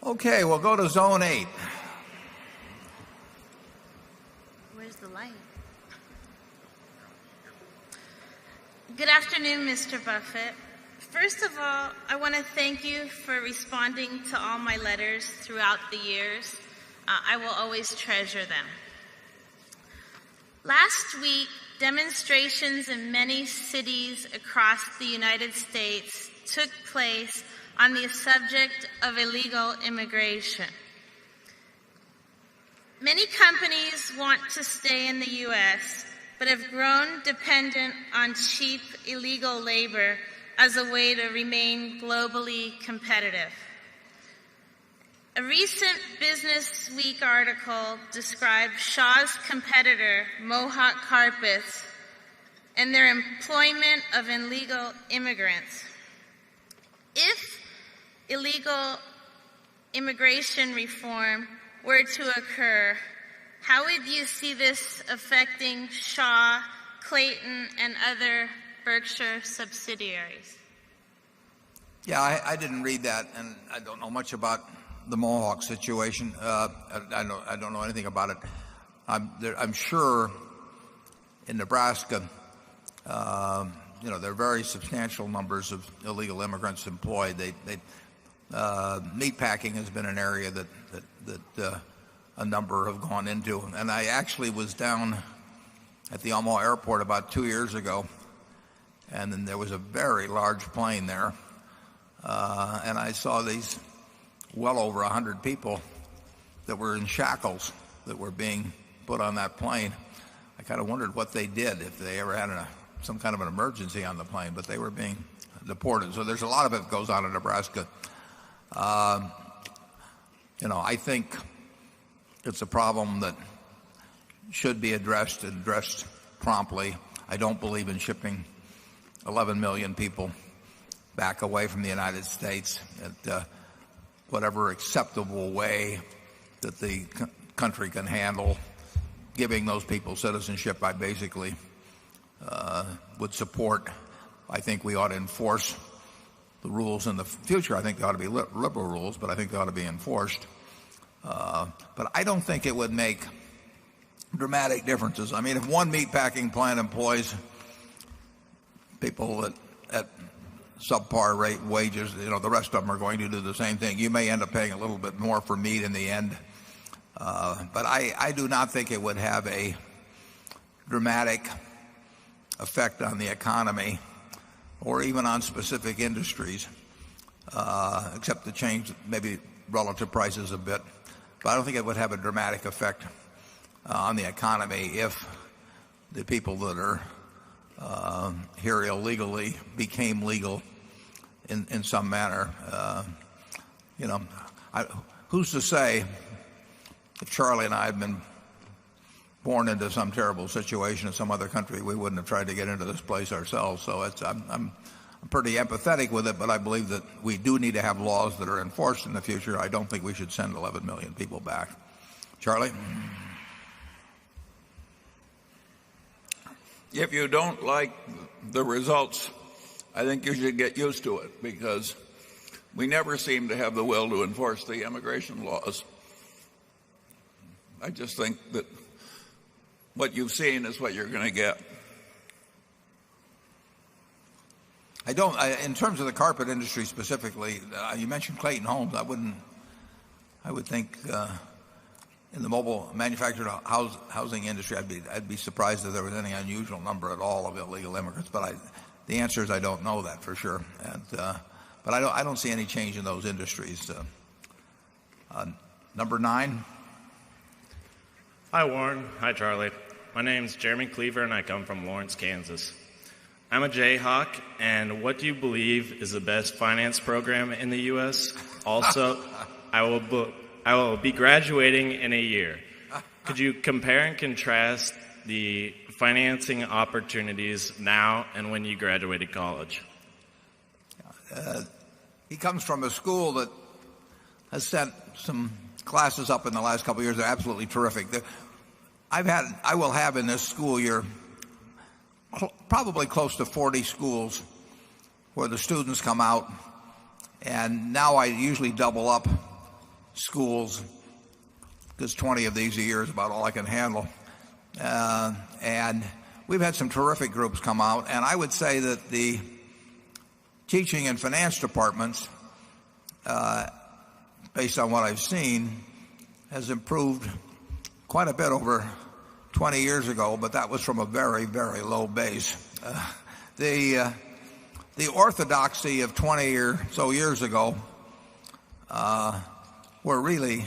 Okay, we'll go to zone 8. Where's the light? Good afternoon, Mr. Buffett. First of all, I want to thank you for responding to all my letters throughout the years. I will always treasure them. Last week, demonstrations in many cities across the United States took place on the subject of illegal immigration. Many companies want to stay in the U.S., but have grown dependent on cheap illegal labor as a way to remain globally competitive. A recent Business Week article described Shaw's competitor, Mohawk Carpets, and their employment of illegal immigrants. If illegal immigration reform were to occur, how would you see this affecting Shaw, Clayton, and other Berkshire subsidiaries? Yeah, I didn't read that, and I don't know much about the Mohawk situation. I don't know anything about it. I'm sure in Nebraska, there are very substantial numbers of illegal immigrants employed. Meat packing has been an area that a number have gone into. And I actually was down at the Omaha airport about 2 years ago, and then there was a very large plane there, and I saw these well over 100 people that were in shackles that were being put on that plane. I kind of wondered what they did, if they ever had some kind of an emergency on the plane, but they were being deported. So there's a lot of it that goes on in Nebraska. I think it's a problem that should be addressed promptly. I don't believe in shipping 11 million people back away from the United States at whatever acceptable way that the country can handle giving those people citizenship. I basically would support. I think we ought to enforce the rules in the future. I think they ought to be liberal rules, but I think they ought to be enforced. But I don't think it would make dramatic differences. I mean, if one meatpacking plant employs people at subpar rate wages, the rest of them are going to do the same thing. You may end up paying a little bit more for meat in the end. But I do not think it would have a dramatic effect on the economy or even on specific industries, except to change maybe relative prices a bit. But I don't think it would have a dramatic effect on the economy if the people that are here illegally became legal in some manner. Who's to say if Charlie and I had been born into some terrible situation in some other country, we wouldn't have tried to get into this place ourselves. So I'm pretty empathetic with it, but I believe that we do need to have laws that are enforced in the future. I don't think we should send 11 million people back. Charlie? If you don't like the results, I think you should get used to it, because we never seem to have the will to enforce the immigration laws. I just think that what you've seen is what you're going to get. In terms of the carpet industry specifically, you mentioned Clayton Homes. I would think in the mobile manufactured housing industry, I'd be surprised if there was any unusual number at all of illegal immigrants. But the answer is I don't know that for sure. But I don't see any change in those industries. Number 9. Hi, Warren. Hi, Charlie. My name's Jeremy Cleaver, and I come from Lawrence, Kansas. I'm a Jayhawk, and what do you believe is the best finance program in the U.S.? Also, I will be graduating in a year. Could you compare and contrast the financing opportunities now and when you graduated college? He comes from a school that has sent some classes up in the last couple of years. They're absolutely terrific. I will have in this school year probably close to 40 schools where the students come out, and now I usually double up schools, because 20 of these a year is about all I can handle. And we've had some terrific groups come out, and I would say that the teaching and finance departments, based on what I've seen, has improved quite a bit over 20 years ago, but that was from a very, very low base. The orthodoxy of 20 or so years ago, were really,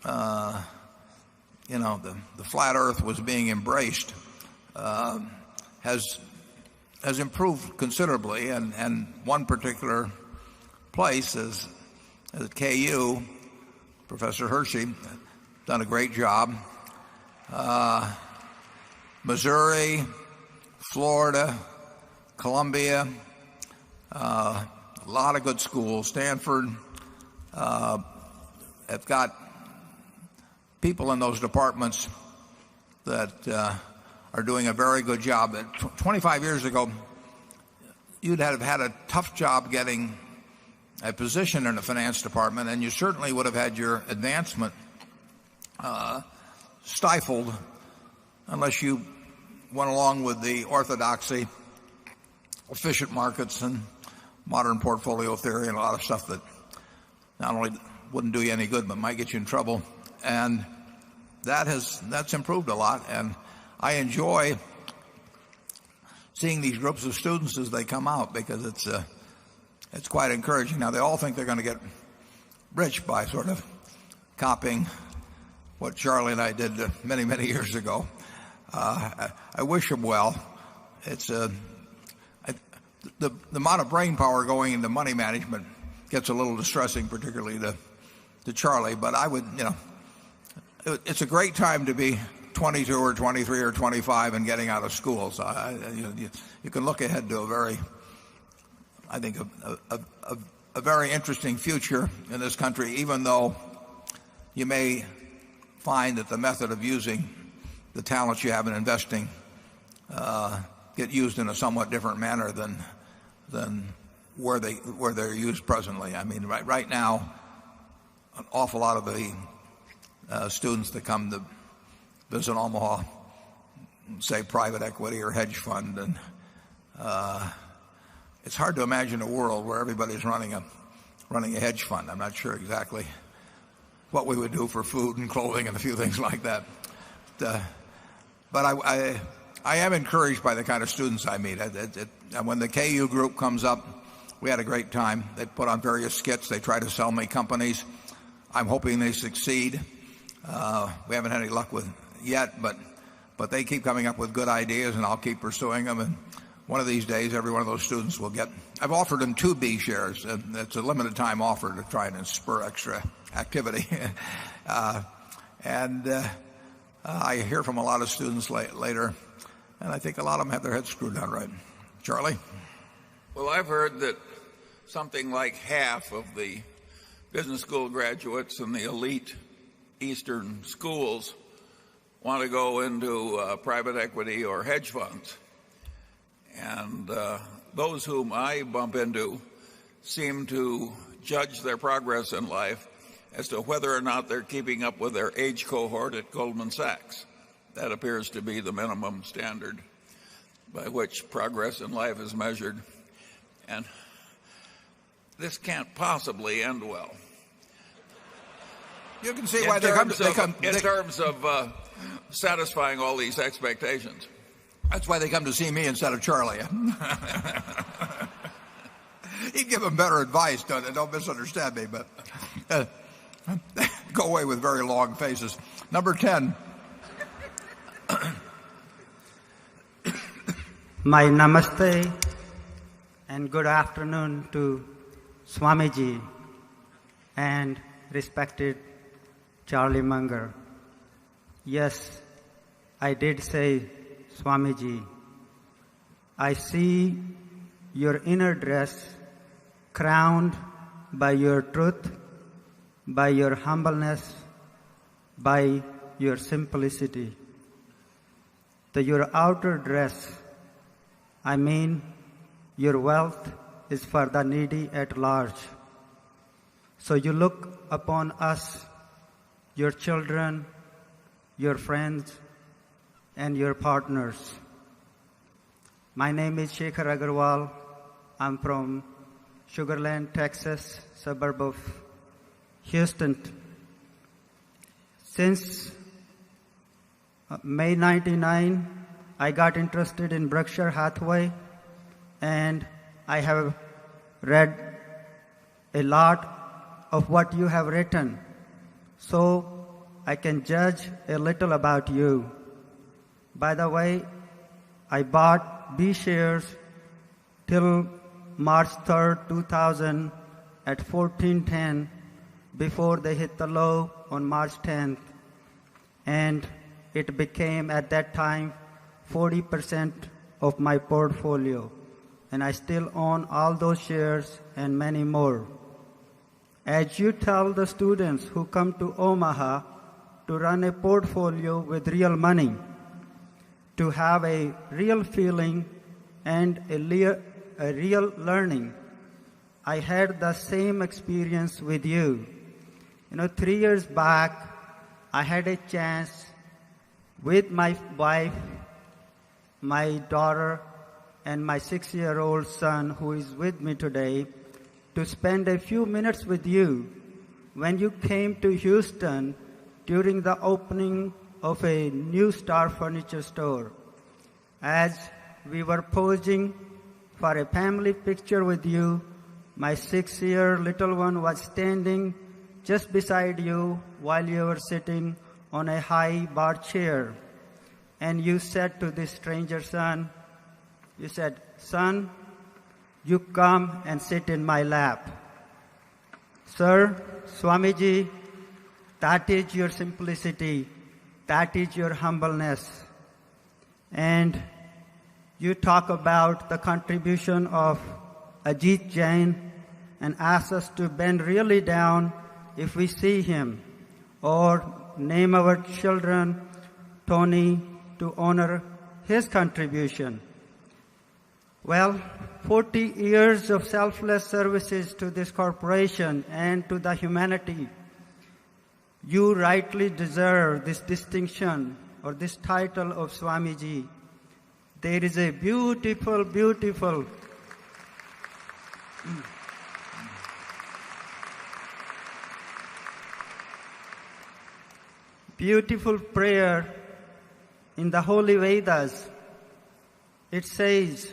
the flat earth was being embraced, has improved considerably. And one particular place is at KU, Professor Hershey done a great job. Missouri, Florida, Columbia, a lot of good schools. Stanford have got people in those departments that are doing a very good job. 25 years ago, you'd have had a tough job getting a position in the finance department, and you certainly would have had your advancement stifled unless you went along with the orthodoxy, efficient markets, and modern portfolio theory, and a lot of stuff that not only wouldn't do you any good but might get you in trouble. And that's improved a lot, and I enjoy seeing these groups of students as they come out, because it's quite encouraging. Now, they all think they're going to get rich by sort of copying what Charlie and I did many, many years ago. I wish them well. It's the amount of brain power going into money management gets a little distressing, particularly to Charlie. But I would, it's a great time to be 22 or 23 or 25 and getting out of school. So you can look ahead to a very, I think, a very interesting future in this country, even though you may find that the method of using the talents you have in investing get used in a somewhat different manner than where they're used presently. I mean, right now, an awful lot of the students that come to visit Omaha, say private equity or hedge fund, and it's hard to imagine a world where everybody's running a hedge fund. I'm not sure exactly what we would do for food and clothing and a few things like that. But I am encouraged by the kind of students I meet. And when the KU group comes up, we had a great time. They put on various skits. They try to sell me companies. I'm hoping they succeed. We haven't had any luck with yet, but they keep coming up with good ideas, and I'll keep pursuing them. And one of these days, every one of those students will get. I've offered them 2 B shares. And it's a limited time offer to try and spur extra activity. I hear from a lot of students later, and I think a lot of them have their heads screwed on right. Charlie? Well, I've heard that something like half of the business school graduates in the elite Eastern schools want to go into private equity or hedge funds. And those whom I bump into seem to judge their progress in life as to whether or not they're keeping up with their age cohort at Goldman Sachs. That appears to be the minimum standard by which progress in life is measured. And this can't possibly end well. You can see why they come in terms of satisfying all these expectations. That's why they come to see me instead of Charlie. He'd give them better advice. Don't misunderstand me, but go away with very long faces. Number 10. My namaste and good afternoon to Swamiji and respected Charlie Munger. Yes, I did say Swamiji. I see your inner dress crowned by your truth, by your humbleness, by your simplicity. Your outer dress, I mean, your wealth is for the needy at large. So you look upon us, your children, your friends, and your partners. My name is Shekhar Agarwal. I'm from Sugarland, Texas, suburb of Houston. Since May 99, I got interested in Berkshire Hathaway, and I have read a lot of what you have written, so I can judge a little about you. By the way, I bought B shares till March 3rd, 2000 at 1410 before they hit the low on March 10th. And it became at that time 40% of my portfolio. And I still own all those shares and many more. As you tell the students who come to Omaha to run a portfolio with real money, to have a real feeling and a real learning, I had the same experience with you. 3 years back, I had a chance with my wife, my daughter, and my 6-year-old son who is with me today to spend a few minutes with you when you came to Houston during the opening of a new Star Furniture store. As we were posing for a family picture with you, my 6-year little one was standing just beside you while you were sitting on a high bar chair. And you said to this stranger son, you said, "Son, you come and sit in my lap." Sir, Swamiji, that is your simplicity. That is your humbleness. And you talk about the contribution of Ajit Jain and ask us to bend really down if we see him, or name our children Tony to honor his contribution. Well, 40 years of selfless services to this corporation and to the humanity. You rightly deserve this distinction or this title of Swamiji. There is a beautiful, beautiful beautiful prayer in the Holy Vedas. It says,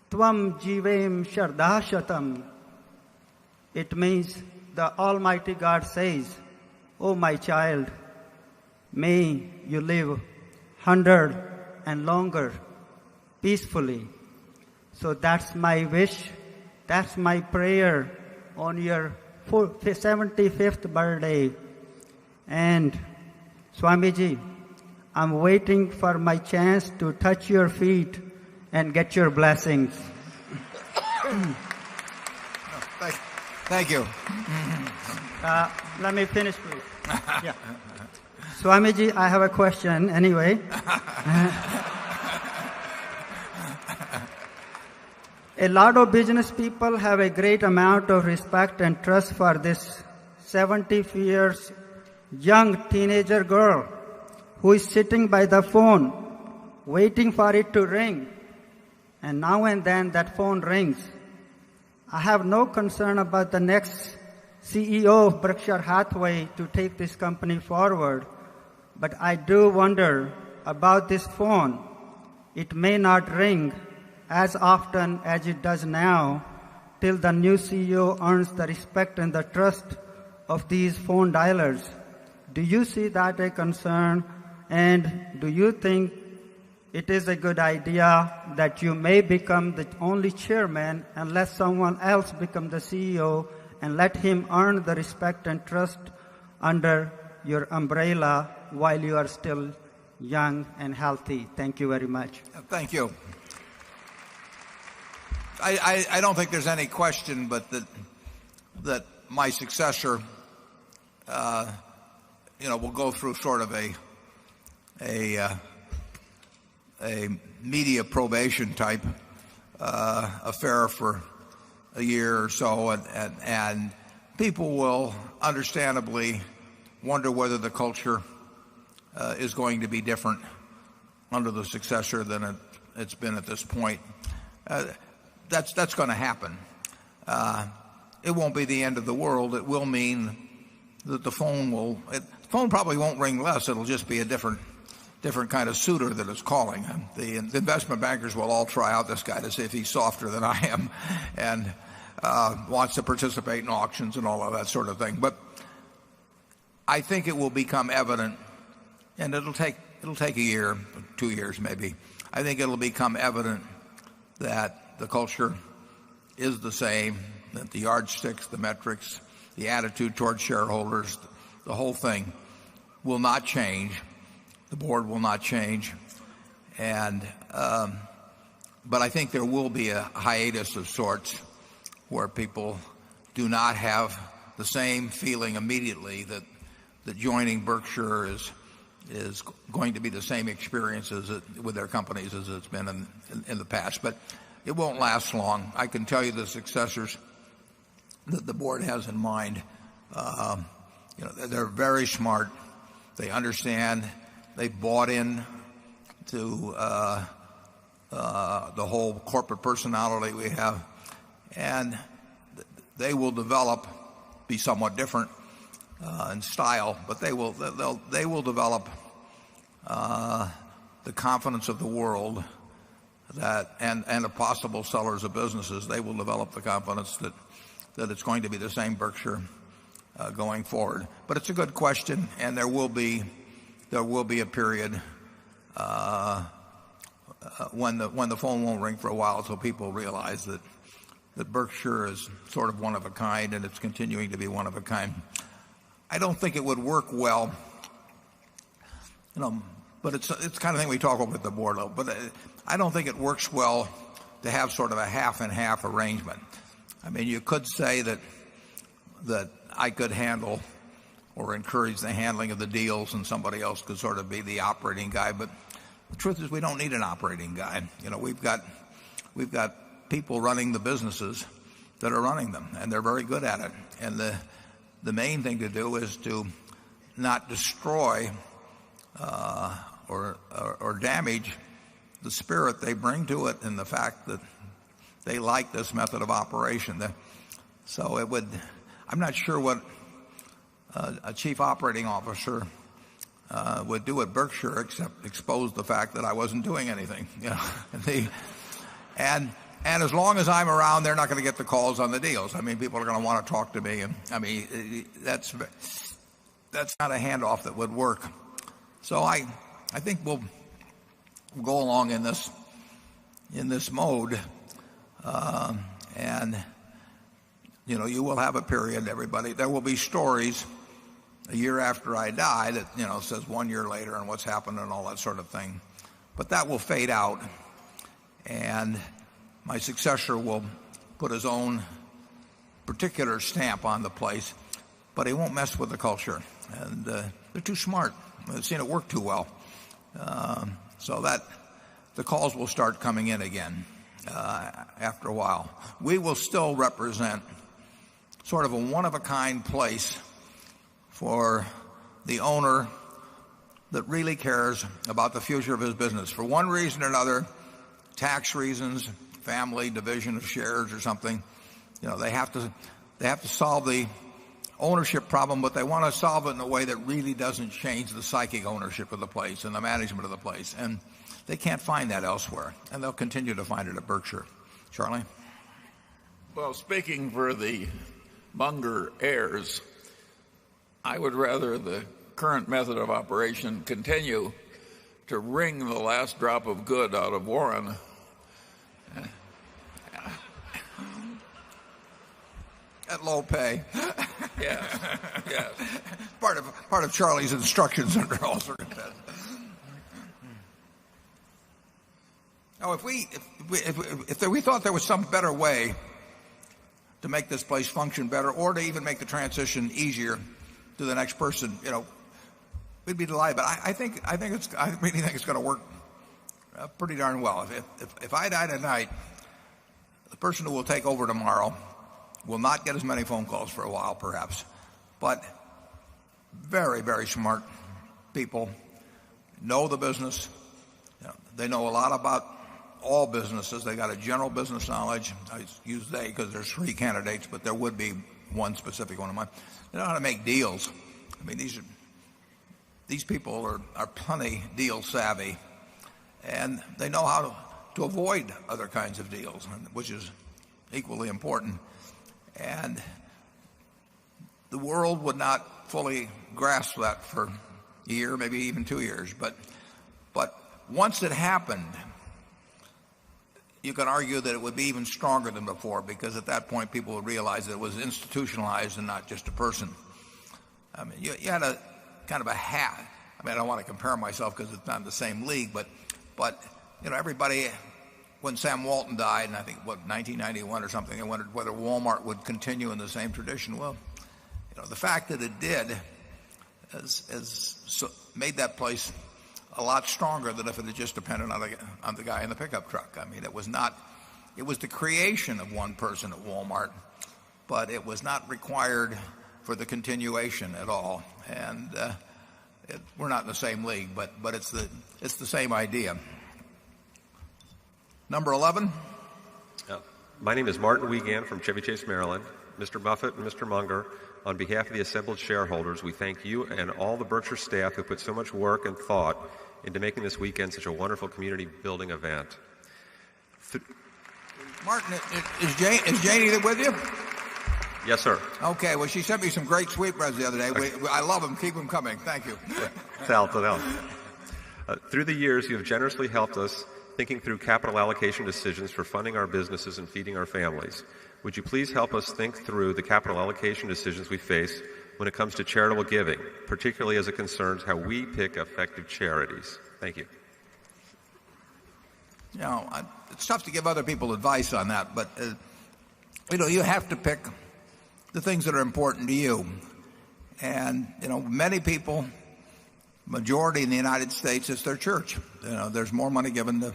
Tvam jivem shardashatam. It means the Almighty God says, "Oh my child, may you live 100 and longer peacefully." So that's my wish, that's my prayer on your 75th birthday. And Swamiji, I'm waiting for my chance to touch your feet and get your blessings. Thank you. Let me finish, please. Yeah. Swamiji, I have a question anyway. A lot of business people have a great amount of respect and trust for this 70 years young teenager girl who is sitting by the phone waiting for it to ring. And now and then that phone rings. I have no concern about the next CEO of Berkshire Hathaway to take this company forward, but I do wonder about this phone. It may not ring as often as it does now till the new CEO earns the respect and the trust of these phone dialers. Do you see that a concern? And do you think it is a good idea that you may become the only chairman and let someone else become the CEO and let him earn the respect and trust under your umbrella while you are still young and healthy? Thank you very much. Thank you. I don't think there's any question but that my successor will go through sort of a media probation type affair for a year or so, and people will understandably wonder whether the culture is going to be different under the successor than it's been at this point. That's going to happen. It won't be the end of the world. It will mean that the phone probably won't ring less. It'll just be a different kind of suitor that is calling. The investment bankers will all try out this guy to see if he's softer than I am and wants to participate in auctions and all of that sort of thing. But I think it will become evident, and it'll take a year, 2 years maybe. I think it'll become evident that the culture is the same, that the yardsticks, the metrics, the attitude toward shareholders, the whole thing will not change. The board will not change. And but I think there will be a hiatus of sorts where people do not have the same feeling immediately that joining Berkshire is going to be the same experience with their companies as it's been in the past. But it won't last long. I can tell you the successors that the board has in mind, they're very smart. They understand. They bought in to the whole corporate personality we have, and they will be somewhat different in style, but they will develop the confidence of the world and the possible sellers of businesses. They will develop the confidence that it's going to be the same Berkshire going forward. But it's a good question, and there will be a period when the phone won't ring for a while, so people realize that Berkshire is sort of one of a kind, and it's continuing to be one of a kind. I don't think it would work well, but it's kind of thing we talk over at the board level. But I don't think it works well to have sort of a half and half arrangement. I mean, you could say that I could handle or encourage the handling of the deals, and somebody else could sort of be the operating guy. But the truth is, we don't need an operating guy. We've got people running the businesses that are running them, and they're very good at it. And the main thing to do is to not destroy or damage the spirit they bring to it, and the fact that they like this method of operation. So I'm not sure what a chief operating officer would do at Berkshire except expose the fact that I wasn't doing anything. And as long as I'm around, they're not going to get the calls on the deals. I mean, people are going to want to talk to me, and I mean, that's not a handoff that would work. So I think we'll go along in this mode, and you will have a period. There will be stories a year after I die that says 1 year later and what's happened and all that sort of thing. But that will fade out, and my successor will put his own particular stamp on the place, but he won't mess with the culture. And they're too smart. They've seen it work too well. So that the calls will start coming in again after a while. We will still represent sort of a one-of-a-kind place for the owner that really cares about the future of his business. For one reason or another, tax reasons, family, division of shares or something, they have to solve the ownership problem, but they want to solve it in a way that really doesn't change the psychic ownership of the place and the management of the place. And they can't find that elsewhere, and they'll continue to find it at Berkshire. Charlie? Well, speaking for the Munger heirs, I would rather the current method of operation continue to wring the last drop of good out of Warren. At low pay. Yes. Part of Charlie's instructions under all circumstances. Now, if we thought there was some better way to make this place function better, or to even make the transition easier to the next person, we'd be delighted. But I really think it's going to work pretty darn well. If I die tonight, the person who will take over tomorrow will not get as many phone calls for a while, perhaps. But very, very smart people know the business. They know a lot about all businesses. They got a general business knowledge. I use they because there's 3 candidates, but there would be one specific one of mine. They know how to make deals. I mean, these people are plenty deal savvy, and they know how to avoid other kinds of deals, which is equally important. And the world would not fully grasp that for a year, maybe even 2 years. But once it happened, you can argue that it would be even stronger than before, because at that point people would realize that it was institutionalized and not just a person. I mean, you had a kind of a hat. I mean, I don't want to compare myself because it's not in the same league, but everybody, when Sam Walton died, and I think 1991 or something, they wondered whether Walmart would continue in the same tradition. Well, the fact that it did has made that place a lot stronger than if it had just depended on the guy in the pickup truck. I mean, it was the creation of one person at Walmart, but it was not required for the continuation at all. And we're not in the same league, but it's the same idea. Number 11. My name is Martin Wiegand from Chevy Chase, Maryland. Mr. Buffett and Mr. Munger, on behalf of the assembled shareholders, we thank you and all the Berkshire staff who put so much work and thought into making this weekend such a wonderful community building event. Martin, is Janie with you? Yes, sir. Okay, well, she sent me some great sweetbreads the other day. I love them. Keep them coming. Thank you. Through the years, you have generously helped us thinking through capital allocation decisions for funding our businesses and feeding our families. Would you please help us think through the capital allocation decisions we face when it comes to charitable giving, particularly as it concerns how we pick effective charities? Thank you. It's tough to give other people advice on that, but you have to pick the things that are important to you. And many people, majority in the United States, is their church. There's more money given to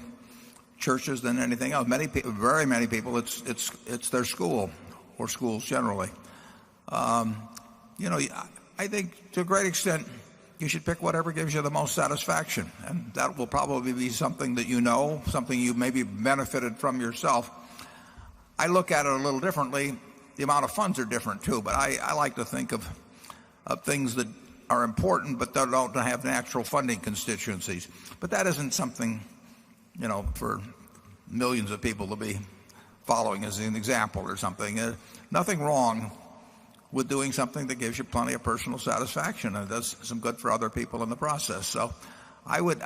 churches than anything else. Many people, very many people, it's their school or schools generally. I think to a great extent you should pick whatever gives you the most satisfaction, and that will probably be something that something you maybe benefited from yourself. I look at it a little differently. The amount of funds are different too, but I like to think of things that are important but that don't have natural funding constituencies. But that isn't something for millions of people to be following as an example or something. Nothing wrong with doing something that gives you plenty of personal satisfaction and does some good for other people in the process. So I would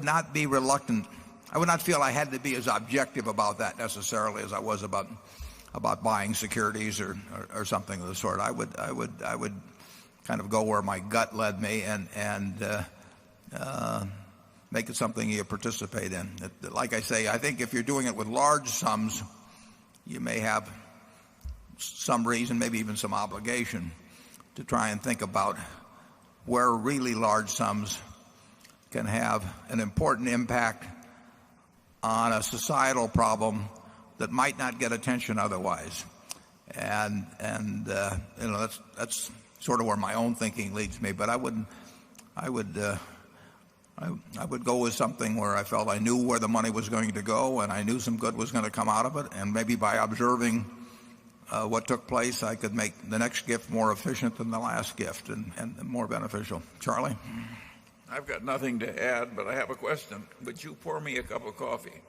not be reluctant. I would not feel I had to be as objective about that necessarily as I was about buying securities or something of the sort. I would kind of go where my gut led me and make it something you participate in. Like I say, I think if you're doing it with large sums, you may have some reason, maybe even some obligation, to try and think about where really large sums can have an important impact on a societal problem that might not get attention otherwise. And that's sort of where my own thinking leads me. But I would go with something where I felt I knew where the money was going to go and I knew some good was going to come out of it, and maybe by observing what took place, I could make the next gift more efficient than the last gift and more beneficial. Charlie? I've got nothing to add, but I have a question. Would you pour me a cup of coffee?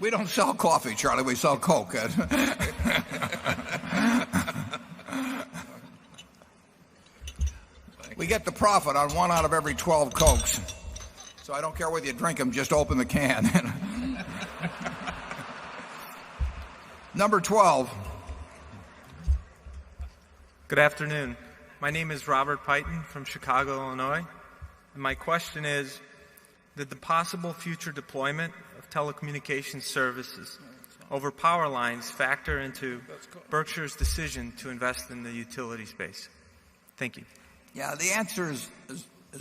We don't sell coffee, Charlie. We sell Coke. We get the profit on 1 out of every 12 Cokes. So I don't care whether you drink them, just open the can. Number 12. Good afternoon. My name is Robert Peyton from Chicago, Illinois. And my question is, did the possible future deployment of telecommunications services over power lines factor into Berkshire's decision to invest in the utility space? Thank you. Yeah, the answer is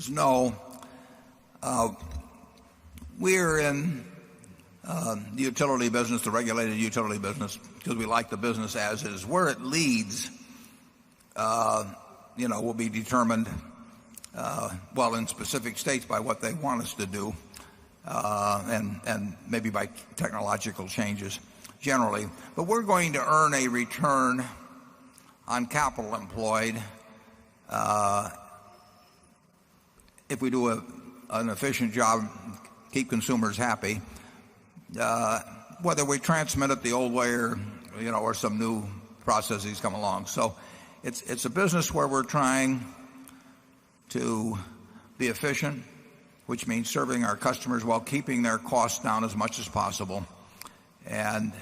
no. We're in the utility business, the regulated utility business, because we like the business as is. Where it leads, will be determined, in specific states by what they want us to do, and maybe by technological changes generally. But we're going to earn a return on capital employed if we do an efficient job, keep consumers happy, whether we transmit it the old way or some new processes come along. So it's a business where we're trying to be efficient, which means serving our customers while keeping their costs down as much as possible. And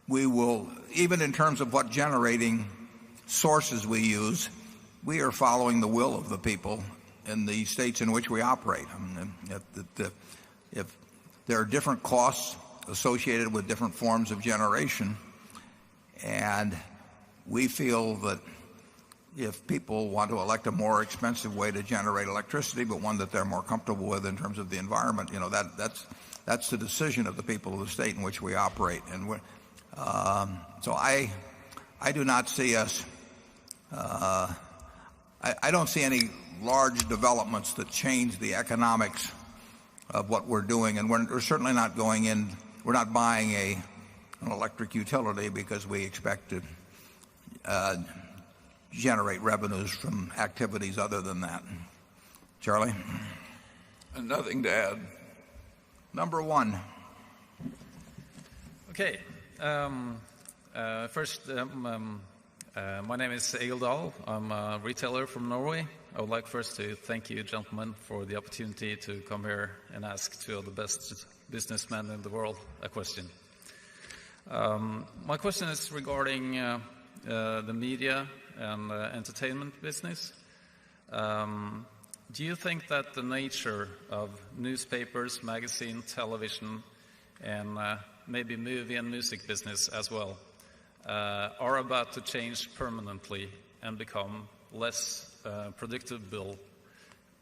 we will, even in terms of what generating sources we use, we are following the will of the people in the states in which we operate. I mean, if there are different costs associated with different forms of generation, and we feel that if people want to elect a more expensive way to generate electricity, but one that they're more comfortable with in terms of the environment, that's the decision of the people of the state in which we operate. And so I do not see us. I don't see any large developments that change the economics of what we're doing, and we're certainly not going in. We're not buying an electric utility because we expect to generate revenues from activities other than that. Charlie? And nothing to add. Number one. Okay. First, my name is Egil Dahl. I'm a retailer from Norway. I would like first to thank you, gentlemen, for the opportunity to come here and ask two of the best businessmen in the world a question. My question is regarding the media and entertainment business. Do you think that the nature of newspapers, magazine, television, and maybe movie and music business as well are about to change permanently and become less predictable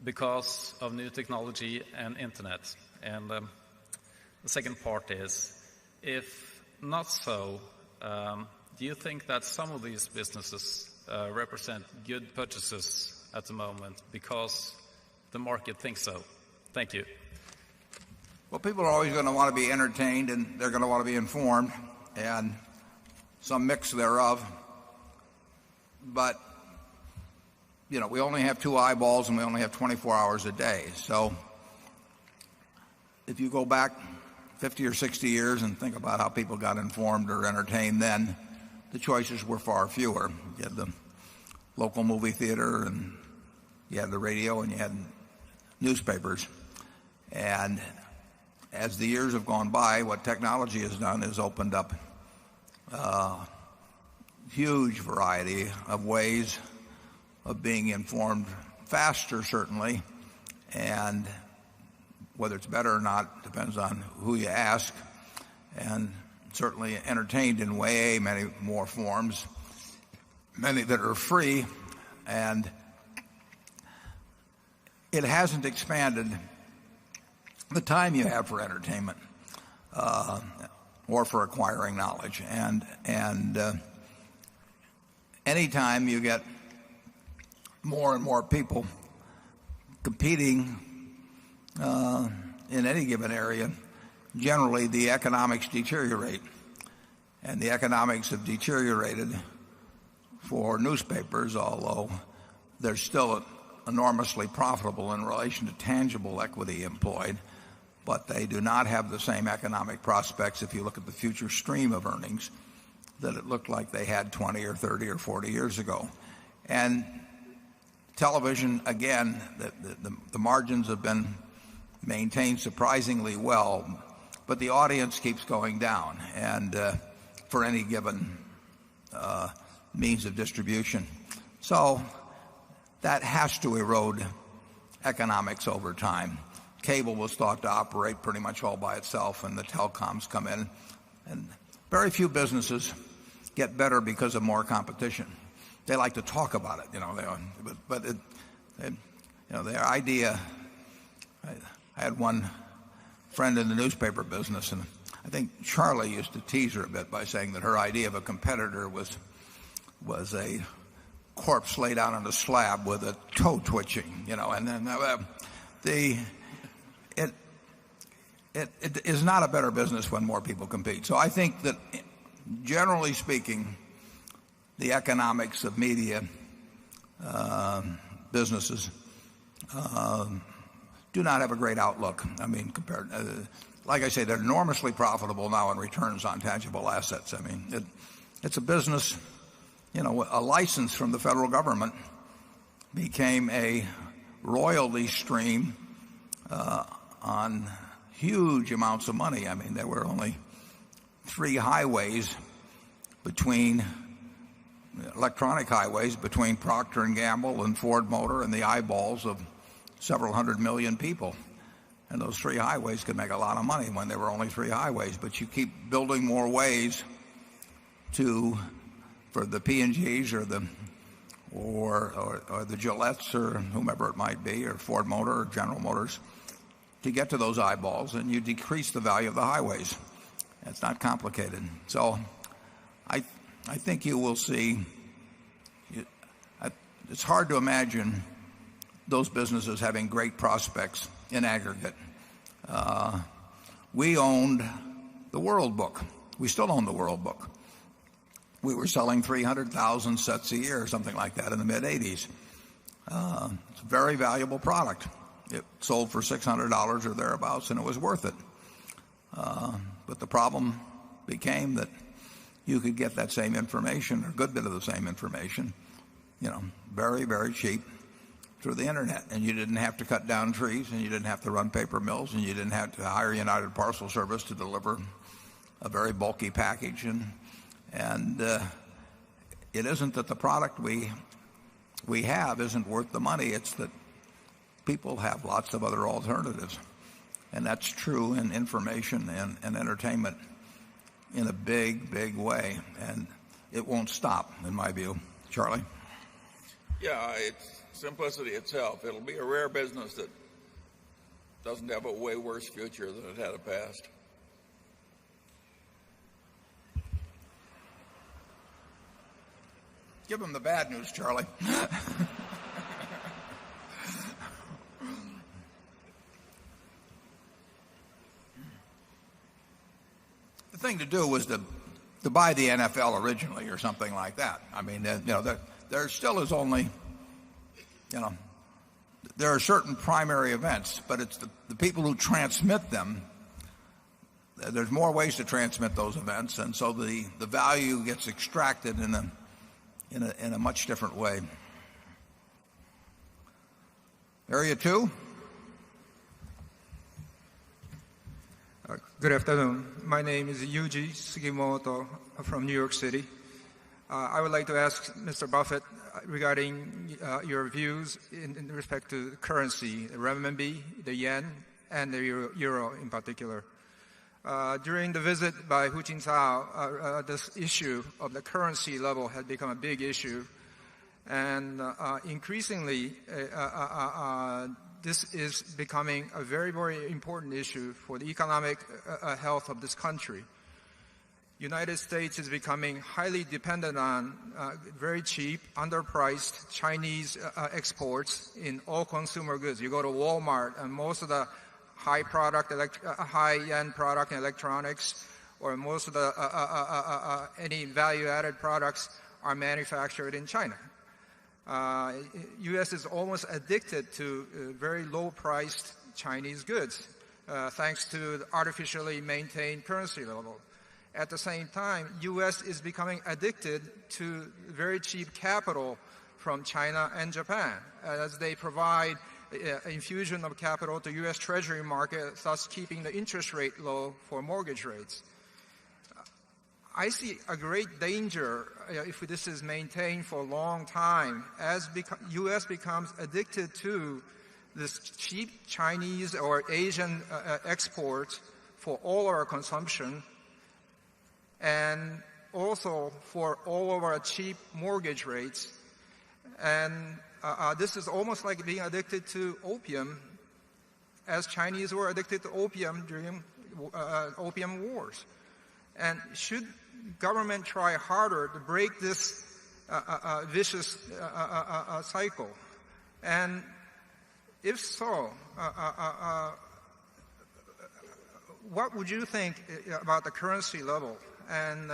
because of new technology and internet? And the second part is, if not so, do you think that some of these businesses represent good purchases at the moment because the market thinks so? Thank you. Well, people are always going to want to be entertained, and they're going to want to be informed, and some mix thereof. But, we only have two eyeballs, and we only have 24 hours a day. So if you go back 50 or 60 years and think about how people got informed or entertained then, the choices were far fewer. You had the local movie theater, and you had the radio, and you had newspapers. And as the years have gone by, what technology has done is opened up a huge variety of ways of being informed faster, certainly, and whether it's better or not depends on who you ask, and certainly entertained in way many more forms, many that are free, and it hasn't expanded the time you have for entertainment or for acquiring knowledge. And anytime you get more and more people competing in any given area, generally the economics deteriorate. And the economics have deteriorated for newspapers, although they're still enormously profitable in relation to tangible equity employed, but they do not have the same economic prospects if you look at the future stream of earnings that it looked like they had 20 or 30 or 40 years ago. And television, again, the margins have been maintained surprisingly well, but the audience keeps going down, and for any given means of distribution. So that has to erode economics over time. Cable was thought to operate pretty much all by itself, and the telecoms come in, and very few businesses get better because of more competition. They like to talk about it, but their idea. I had one friend in the newspaper business, and I think Charlie used to tease her a bit by saying that her idea of a competitor was a corpse laid out on a slab with a toe twitching, and then it is not a better business when more people compete. So I think that, generally speaking, the economics of media businesses do not have a great outlook. I mean, compared, like I say, they're enormously profitable now in returns on tangible assets. I mean, it's a business. A license from the federal government became a royalty stream on huge amounts of money. I mean, there were only 3 highways electronic highways between Procter & Gamble and Ford Motor and the eyeballs of several hundred million people. And those 3 highways could make a lot of money when there were only 3 highways. But you keep building more ways for the P&Gs or the Gillettes or whomever it might be, or Ford Motor or General Motors, to get to those eyeballs, and you decrease the value of the highways. It's not complicated. So I think you will see. It's hard to imagine those businesses having great prospects in aggregate. We owned the World Book. We still own the World Book. We were selling 300,000 sets a year, something like that, in the mid-'80s. It's a very valuable product. It sold for $600 or thereabouts, and it was worth it. But the problem became that you could get that same information, or a good bit of the same information, very, very cheap through the internet. And you didn't have to cut down trees, and you didn't have to run paper mills, and you didn't have to hire United Parcel Service to deliver a very bulky package. And it isn't that the product we have isn't worth the money. It's that people have lots of other alternatives. And that's true in information and entertainment in a big, big way. And it won't stop, in my view. Charlie? Yeah, it's simplicity itself. It'll be a rare business that doesn't have a way worse future than it had a past. Give them the bad news, Charlie. The thing to do was to buy the NFL originally or something like that. I mean, there still is only, there are certain primary events, but it's the people who transmit them. There's more ways to transmit those events, and so the value gets extracted in a much different way. Area 2. Good afternoon. My name is Yuji Sugimoto from New York City. I would like to ask Mr. Buffett regarding your views in respect to currency, the renminbi, the yen, and the euro in particular. During the visit by Hu Jintao, this issue of the currency level had become a big issue, and increasingly this is becoming a very, very important issue for the economic health of this country. United States is becoming highly dependent on very cheap, underpriced Chinese exports in all consumer goods. You go to Walmart, and most of the high-end product in electronics, or most of the any value-added products are manufactured in China. U.S. is almost addicted to very low-priced Chinese goods, thanks to the artificially maintained currency level. At the same time, U.S. is becoming addicted to very cheap capital from China and Japan, as they provide infusion of capital to U.S. Treasury market, thus keeping the interest rate low for mortgage rates. I see a great danger if this is maintained for a long time, as U.S. becomes addicted to this cheap Chinese or Asian exports for all our consumption, and also for all of our cheap mortgage rates. And this is almost like being addicted to opium, as Chinese were addicted to opium during opium wars. And should government try harder to break this vicious cycle? And if so, what would you think about the currency level? And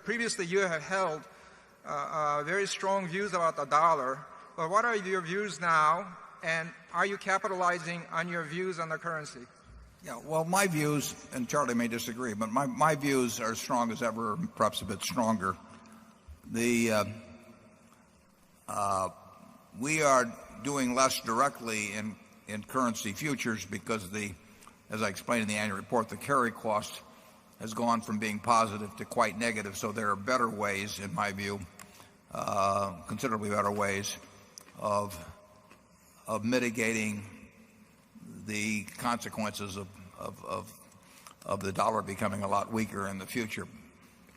previously you have held very strong views about the dollar, but what are your views now, and are you capitalizing on your views on the currency? Yeah, well, my views, and Charlie may disagree, but my views are as strong as ever, perhaps a bit stronger. We are doing less directly in currency futures because as I explained in the annual report, the carry cost has gone from being positive to quite negative. So there are better ways, in my view, considerably better ways of mitigating the consequences of the dollar becoming a lot weaker in the future.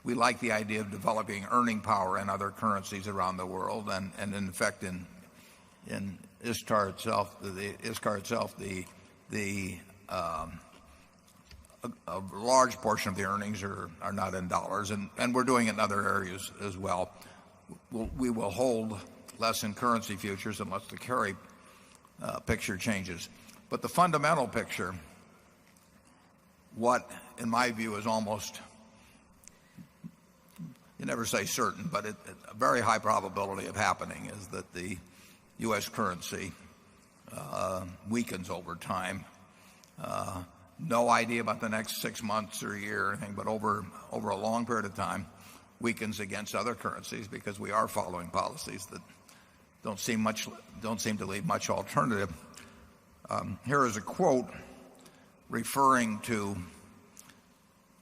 We like the idea of developing earning power in other currencies around the world, and in effect in ISCAR itself, a large portion of the earnings are not in dollars, and we're doing it in other areas as well. We will hold less in currency futures unless the carry picture changes. But the fundamental picture, what in my view is almost, you never say certain, but a very high probability of happening, is that the U.S. currency weakens over time. No idea about the next 6 months or a year or anything, but over a long period of time weakens against other currencies because we are following policies that don't seem to leave much alternative. Here is a quote referring to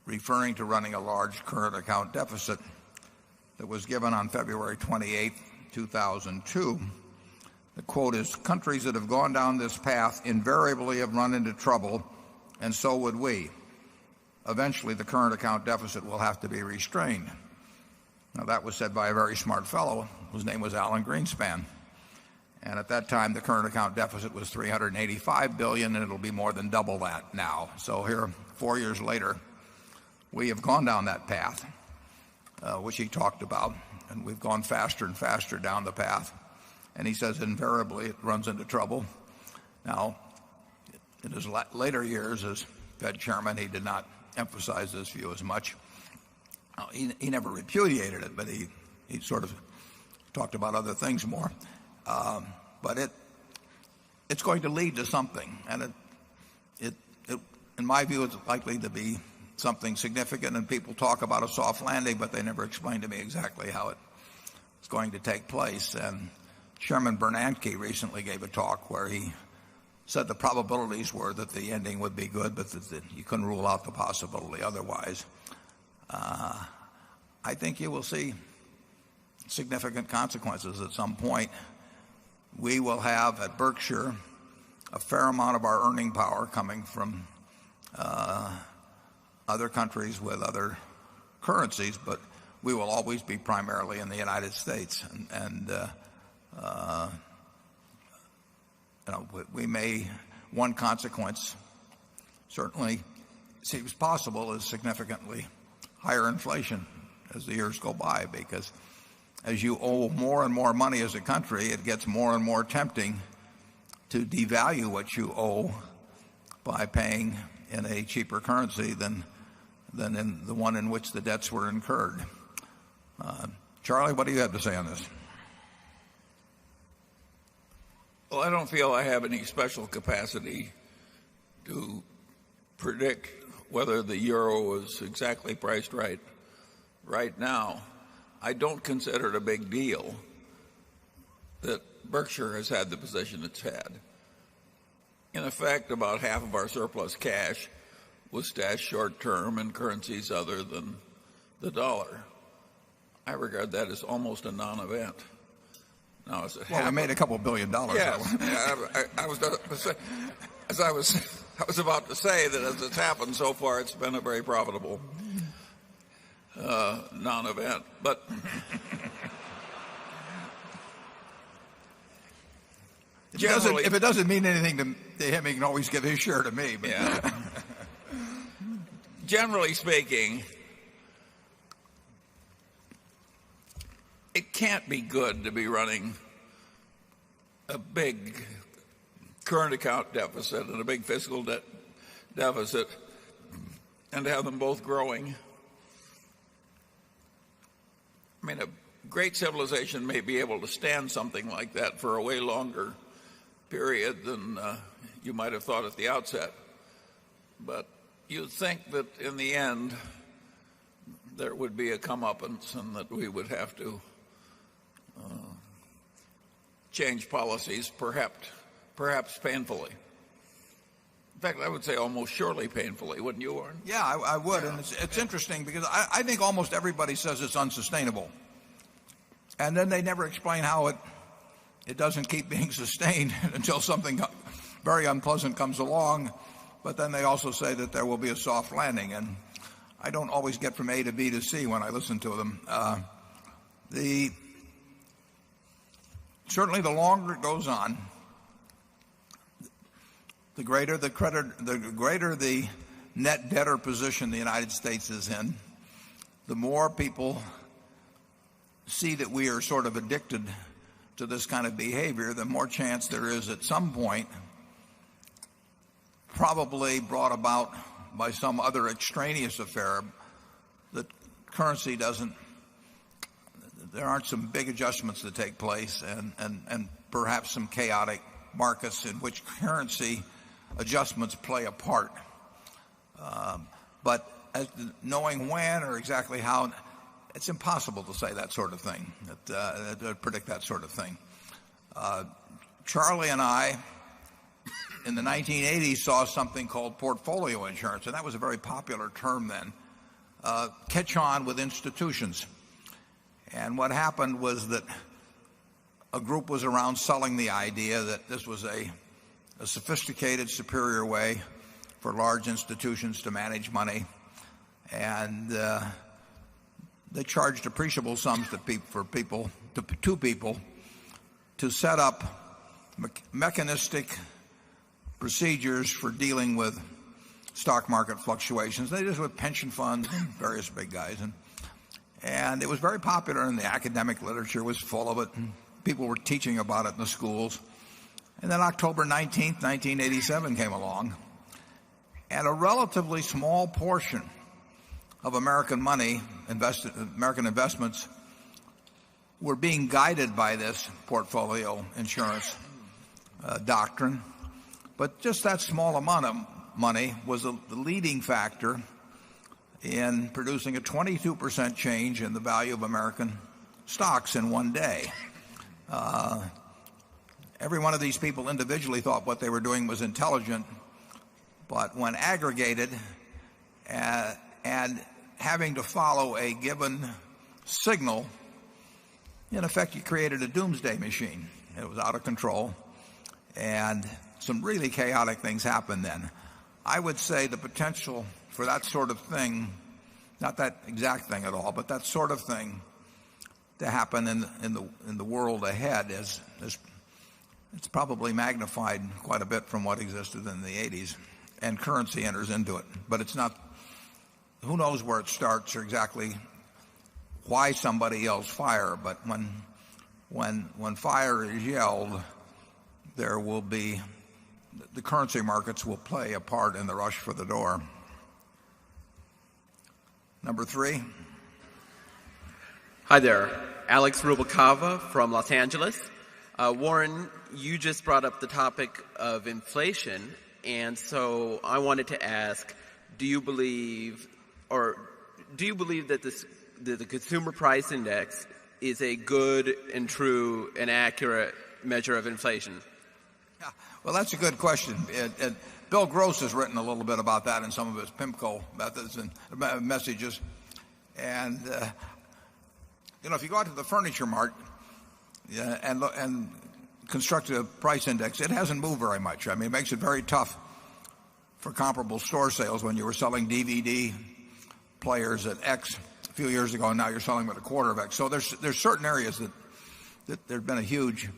running a large current account deficit that was given on February 28, 2002. The quote is, "Countries that have gone down this path invariably have run into trouble, and so would we. Eventually, the current account deficit will have to be restrained." Now, that was said by a very smart fellow whose name was Alan Greenspan. And at that time, the current account deficit was $385 billion, and it'll be more than double that now. So here, 4 years later, we have gone down that path, which he talked about, and we've gone faster and faster down the path. And he says invariably it runs into trouble. Now, in his later years as Fed chairman, he did not emphasize this view as much. He never repudiated it, but he sort of talked about other things more. But it's going to lead to something, and it in my view, it's likely to be something significant. And people talk about a soft landing, but they never explain to me exactly how it's going to take place. And Chairman Bernanke recently gave a talk where he said the probabilities were that the ending would be good, but that you couldn't rule out the possibility otherwise. I think you will see significant consequences at some point. We will have at Berkshire a fair amount of our earning power coming from other countries with other currencies, but we will always be primarily in the United States. We may, one consequence certainly seems possible is significantly higher inflation as the years go by, because as you owe more and more money as a country, it gets more and more tempting to devalue what you owe by paying in a cheaper currency than in the one in which the debts were incurred. Charlie, what do you have to say on this? Well, I don't feel I have any special capacity to predict whether the euro is exactly priced right now. I don't consider it a big deal that Berkshire has had the position it's had. In effect, about half of our surplus cash was stashed short-term in currencies other than the dollar. I regard that as almost a non-event. Now, I made a couple $1 billion. Yes, I was about to say that as it's happened so far, it's been a very profitable non-event. But If it doesn't mean anything to him, he can always give his share to me. But yeah. Generally speaking, it can't be good to be running a big current account deficit and a big fiscal deficit and to have them both growing. I mean, a great civilization may be able to stand something like that for a way longer period than you might have thought at the outset. But you'd think that in the end there would be a comeuppance and that we would have to change policies, perhaps painfully. In fact, I would say almost surely painfully, wouldn't you, Warren? Yeah, I would. And it's interesting because I think almost everybody says it's unsustainable. And then they never explain how it doesn't keep being sustained until something very unpleasant comes along. But then they also say that there will be a soft landing. And I don't always get from A to B to C when I listen to them. Certainly the longer it goes on, the greater the net debtor position the United States is in, the more people see that we are sort of addicted to this kind of behavior, the more chance there is at some point, probably brought about by some other extraneous affair, that currency there aren't some big adjustments that take place and perhaps some chaotic markets in which currency adjustments play a part. But knowing when or exactly how, it's impossible to say that sort of thing, to predict that sort of thing. Charlie and I, in the 1980s, saw something called portfolio insurance, and that was a very popular term then, catch on with institutions. And what happened was that a group was around selling the idea that this was a sophisticated, superior way for large institutions to manage money. And they charged appreciable sums to people to set up mechanistic procedures for dealing with stock market fluctuations. They did this with pension funds and various big guys. And it was very popular, and the academic literature was full of it, and people were teaching about it in the schools. And then October 19th, 1987 came along, and a relatively small portion of American money, American investments, were being guided by this portfolio insurance doctrine. But just that small amount of money was the leading factor in producing a 22% change in the value of American stocks in one day. Every one of these people individually thought what they were doing was intelligent, but when aggregated and having to follow a given signal, in effect you created a doomsday machine. It was out of control, and some really chaotic things happened then. I would say the potential for that sort of thing, not that exact thing at all, but that sort of thing to happen in the world ahead is it's probably magnified quite a bit from what existed in the 80s, and currency enters into it. But it's not, who knows where it starts or exactly why somebody yells fire, but when fire is yelled, there will be, the currency markets will play a part in the rush for the door. Number 3. Hi there. Alex Rubalcava from Los Angeles. Warren, you just brought up the topic of inflation, and so I wanted to ask, do you believe that the consumer price index is a good and true and accurate measure of inflation? Yeah, well, that's a good question. Bill Gross has written a little bit about that in some of his PIMCO methods and messages. And if you go out to the furniture mart and construct a price index, it hasn't moved very much. I mean, it makes it very tough for comparable store sales when you were selling DVD players at X a few years ago, and now you're selling them at a quarter of X. So there's certain areas that there's been a huge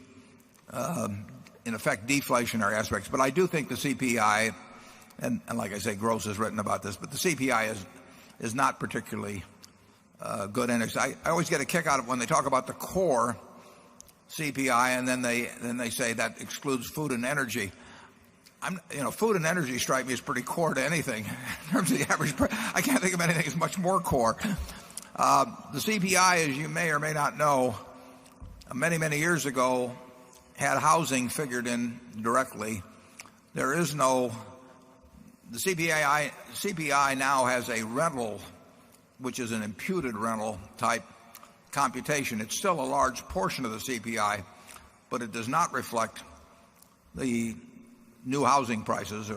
in effect, deflationary aspects. But I do think the CPI, and like I say, Gross has written about this, but the CPI is not particularly good index. I always get a kick out of when they talk about the core CPI, and then they say that excludes food and energy. Food and energy strike me as pretty core to anything in terms of the average price. I can't think of anything that's much more core. The CPI, as you may or may not know, many, many years ago had housing figured in directly. The CPI now has a rental, which is an imputed rental type computation. It's still a large portion of the CPI, but it does not reflect the new housing prices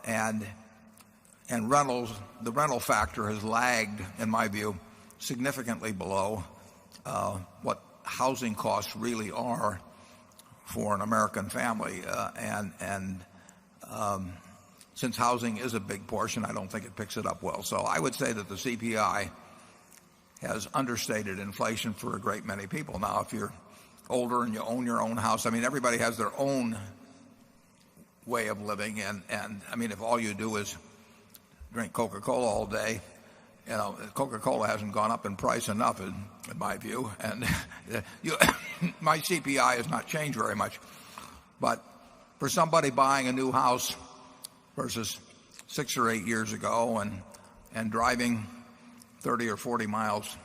and rentals. The rental factor has lagged, in my view, significantly below what housing costs really are for an American family. Since housing is a big portion, I don't think it picks it up well. So I would say that the CPI has understated inflation for a great many people. Now, if you're older and you own your own house, I mean, everybody has their own way of living. And I mean, if all you do is drink Coca-Cola all day, Coca-Cola hasn't gone up in price enough, in my view. And my CPI has not changed very much. But for somebody buying a new house versus 6 or 8 years ago and driving 30 or 40 miles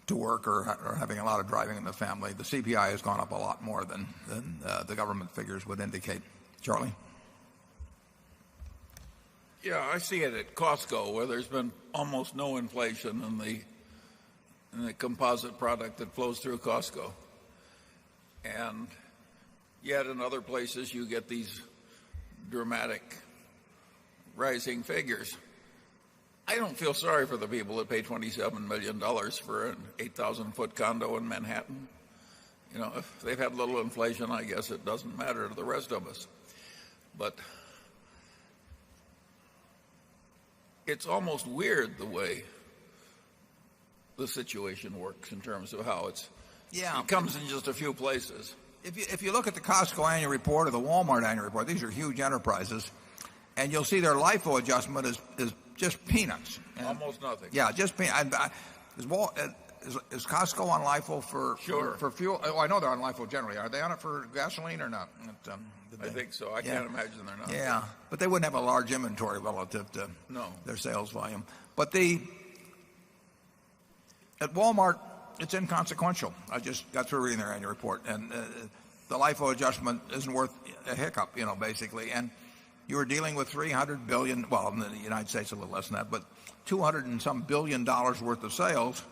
to work or having a lot of driving in the family, the CPI has gone up a lot more than the government figures would indicate. Charlie? Yeah, I see it at Costco, where there's been almost no inflation in the composite product that flows through Costco. And yet in other places you get these dramatic rising figures. I don't feel sorry for the people that pay $27 million for an 8,000-foot condo in Manhattan. If they've had little inflation, I guess it doesn't matter to the rest of us. But it's almost weird the way the situation works in terms of how it comes in just a few places. If you look at the Costco annual report or the Walmart annual report, these are huge enterprises, and you'll see their LIFO adjustment is just peanuts. Almost nothing. Yeah, just peanuts. Is Costco on LIFO for fuel? Oh, I know they're on LIFO generally. Are they on it for gasoline or not? I think so. I can't imagine they're not. Yeah, but they wouldn't have a large inventory relative to their sales volume. But at Walmart, it's inconsequential. I just got through reading their annual report, and the LIFO adjustment isn't worth a hiccup, basically. And you were dealing with $300 billion, well, in the United States a little less than that, but $200 and some billion worth of sales,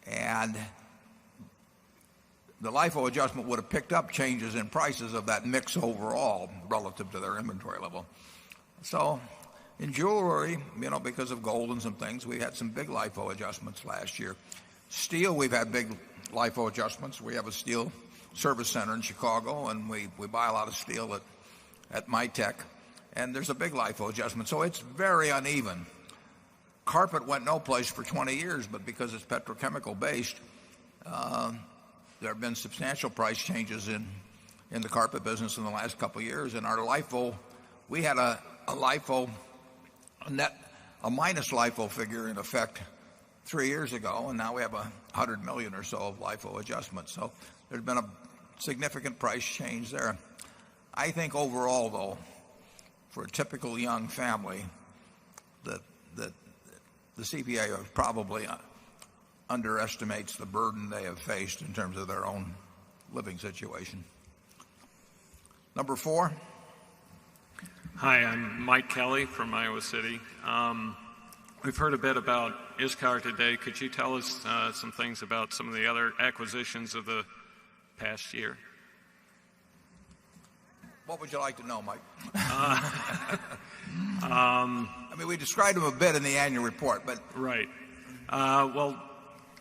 and the LIFO adjustment would have picked up changes in prices of that mix overall relative to their inventory level. So in jewelry, because of gold and some things, we had some big LIFO adjustments last year. Steel, we've had big LIFO adjustments. We have a steel service center in Chicago, and we buy a lot of steel at MyTech, and there's a big LIFO adjustment. So it's very uneven. Carpet went no place for 20 years, but because it's petrochemical based, there have been substantial price changes in the carpet business in the last couple of years. And our LIFO, we had a LIFO, a minus LIFO figure in effect 3 years ago, and now we have 100 million or so of LIFO adjustments. So there's been a significant price change there. I think overall, though, for a typical young family, that the CPA probably underestimates the burden they have faced in terms of their own living situation. Number 4. Hi, I'm Mike Kelly from Iowa City. We've heard a bit about ISCAR today. Could you tell us some things about some of the other acquisitions of the past year? What would you like to know, Mike? I mean, we described them a bit in the annual report, but... Right.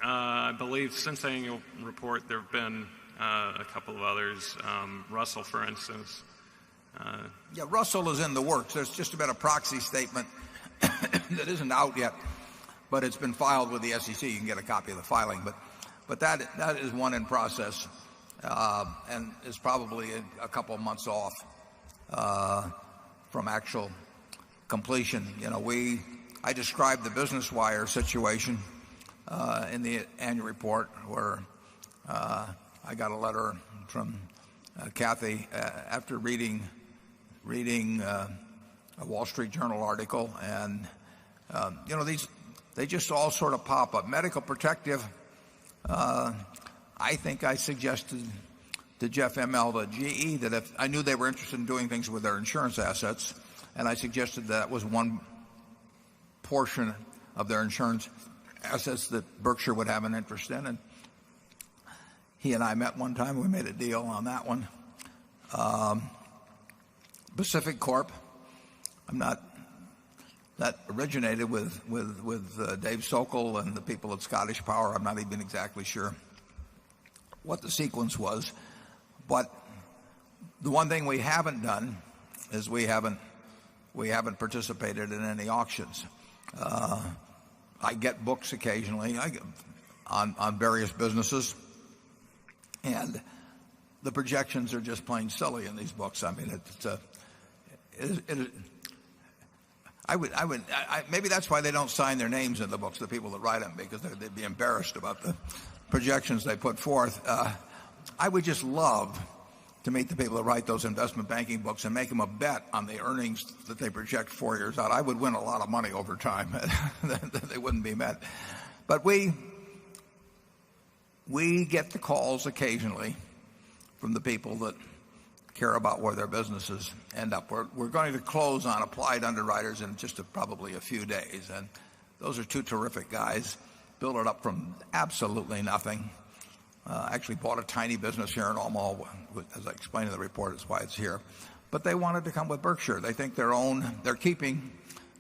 I believe since the annual report there have been a couple of others. Russell, for instance. Yeah, Russell is in the works. There's just been a proxy statement that isn't out yet, but it's been filed with the SEC. You can get a copy of the filing, but that is one in process. and is probably a couple of months off from actual completion. I described the Business Wire situation in the annual report where I got a letter from Kathy after reading a Wall Street Journal article, and they just all sort of pop up. Medical Protective, I think I suggested to Jeff Immelt at GE that if I knew they were interested in doing things with their insurance assets, and I suggested that was one portion of their insurance assets that Berkshire would have an interest in, and he and I met one time and we made a deal on that one. Pacific Corp, that originated with Dave Sokol and the people at Scottish Power. I'm not even exactly sure what the sequence was, but the one thing we haven't done is we haven't participated in any auctions. I get books occasionally on various businesses, and the projections are just plain silly in these books. I mean, maybe that's why they don't sign their names in the books, the people that write them, because they'd be embarrassed about the projections they put forth. I would just love to meet the people that write those investment banking books and make them a bet on the earnings that they project 4 years out. I would win a lot of money over time. They wouldn't be met. But we get the calls occasionally from the people that care about where their businesses end up. We're going to close on Applied Underwriters in just probably a few days, and those are two terrific guys. Built it up from absolutely nothing. Actually bought a tiny business here in Omaha, as I explained in the report, is why it's here. But they wanted to come with Berkshire. They think they're keeping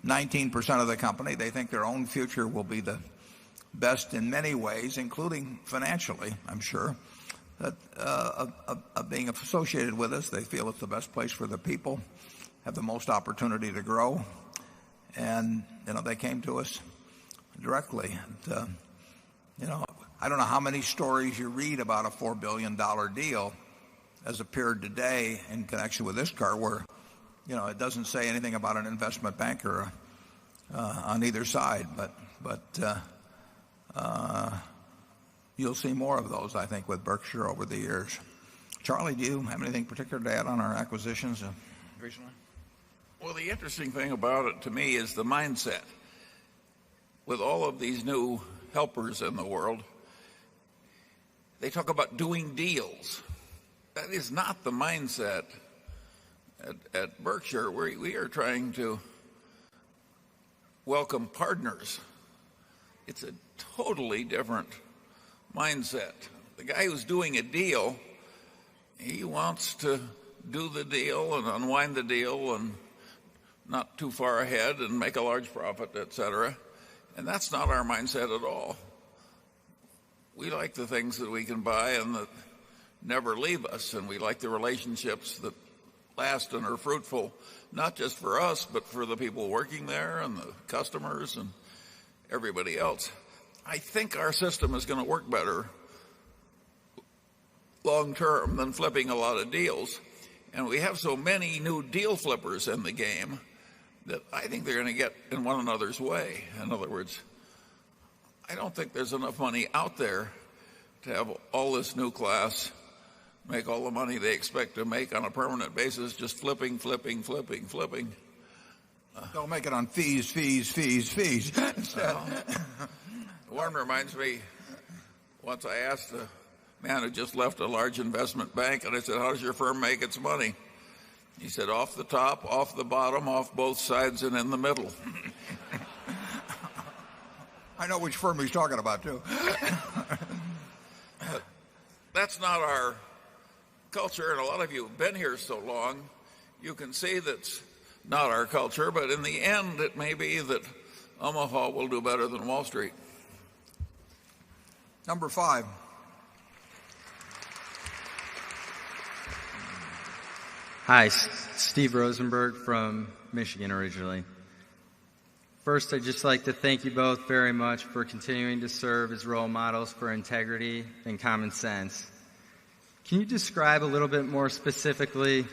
19% of the company. They think their own future will be the best in many ways, including financially, I'm sure, that of being associated with us. They feel it's the best place for the people, have the most opportunity to grow, and they came to us directly. And, I don't know how many stories you read about a $4 billion deal as appeared today in connection with ISCAR, where it doesn't say anything about an investment banker on either side, but you'll see more of those, I think, with Berkshire over the years. Charlie, do you have anything particular to add on our acquisitions recently? Well, the interesting thing about it to me is the mindset. With all of these new helpers in the world, they talk about doing deals. That is not the mindset at Berkshire. We are trying to welcome partners. It's a totally different mindset. The guy who's doing a deal, he wants to do the deal and unwind the deal and not too far ahead and make a large profit, etc. And that's not our mindset at all. We like the things that we can buy and that never leave us, and we like the relationships that last and are fruitful, not just for us, but for the people working there and the customers and everybody else. I think our system is going to work better long term than flipping a lot of deals. And we have so many new deal flippers in the game that I think they're going to get in one another's way. In other words, I don't think there's enough money out there to have all this new class make all the money they expect to make on a permanent basis, just flipping. They'll make it on fees. One reminds me, once I asked a man who just left a large investment bank, and I said, how does your firm make its money? He said, off the top, off the bottom, off both sides, and in the middle. I know which firm he's talking about, too. That's not our culture, and a lot of you have been here so long, you can see that's not our culture, but in the end, it may be that Omaha will do better than Wall Street. Number 5. Hi, Steve Rosenberg from Michigan originally. First, I'd just like to thank you both very much for continuing to serve as role models for integrity and common sense. Can you describe a little bit more specifically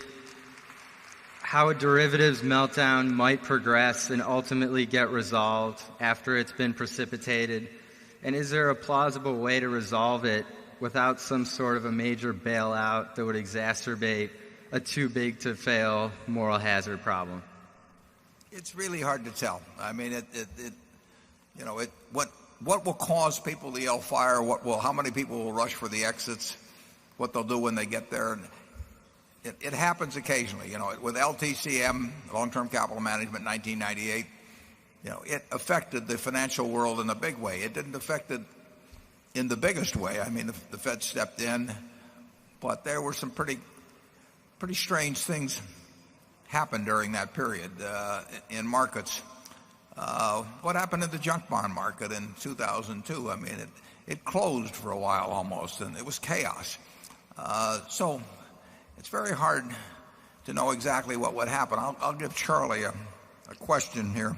how a derivatives meltdown might progress and ultimately get resolved after it's been precipitated? And is there a plausible way to resolve it without some sort of a major bailout that would exacerbate a too-big-to-fail moral hazard problem? It's really hard to tell. I mean, what will cause people to yell fire? How many people will rush for the exits? What they'll do when they get there? It happens occasionally. With LTCM, Long-Term Capital Management, 1998. It affected the financial world in a big way. It didn't affect it in the biggest way. I mean, the Fed stepped in, but there were some pretty strange things happened during that period in markets. What happened in the junk bond market in 2002? I mean, it closed for a while almost, and it was chaos. So it's very hard to know exactly what would happen. I'll give Charlie a question here.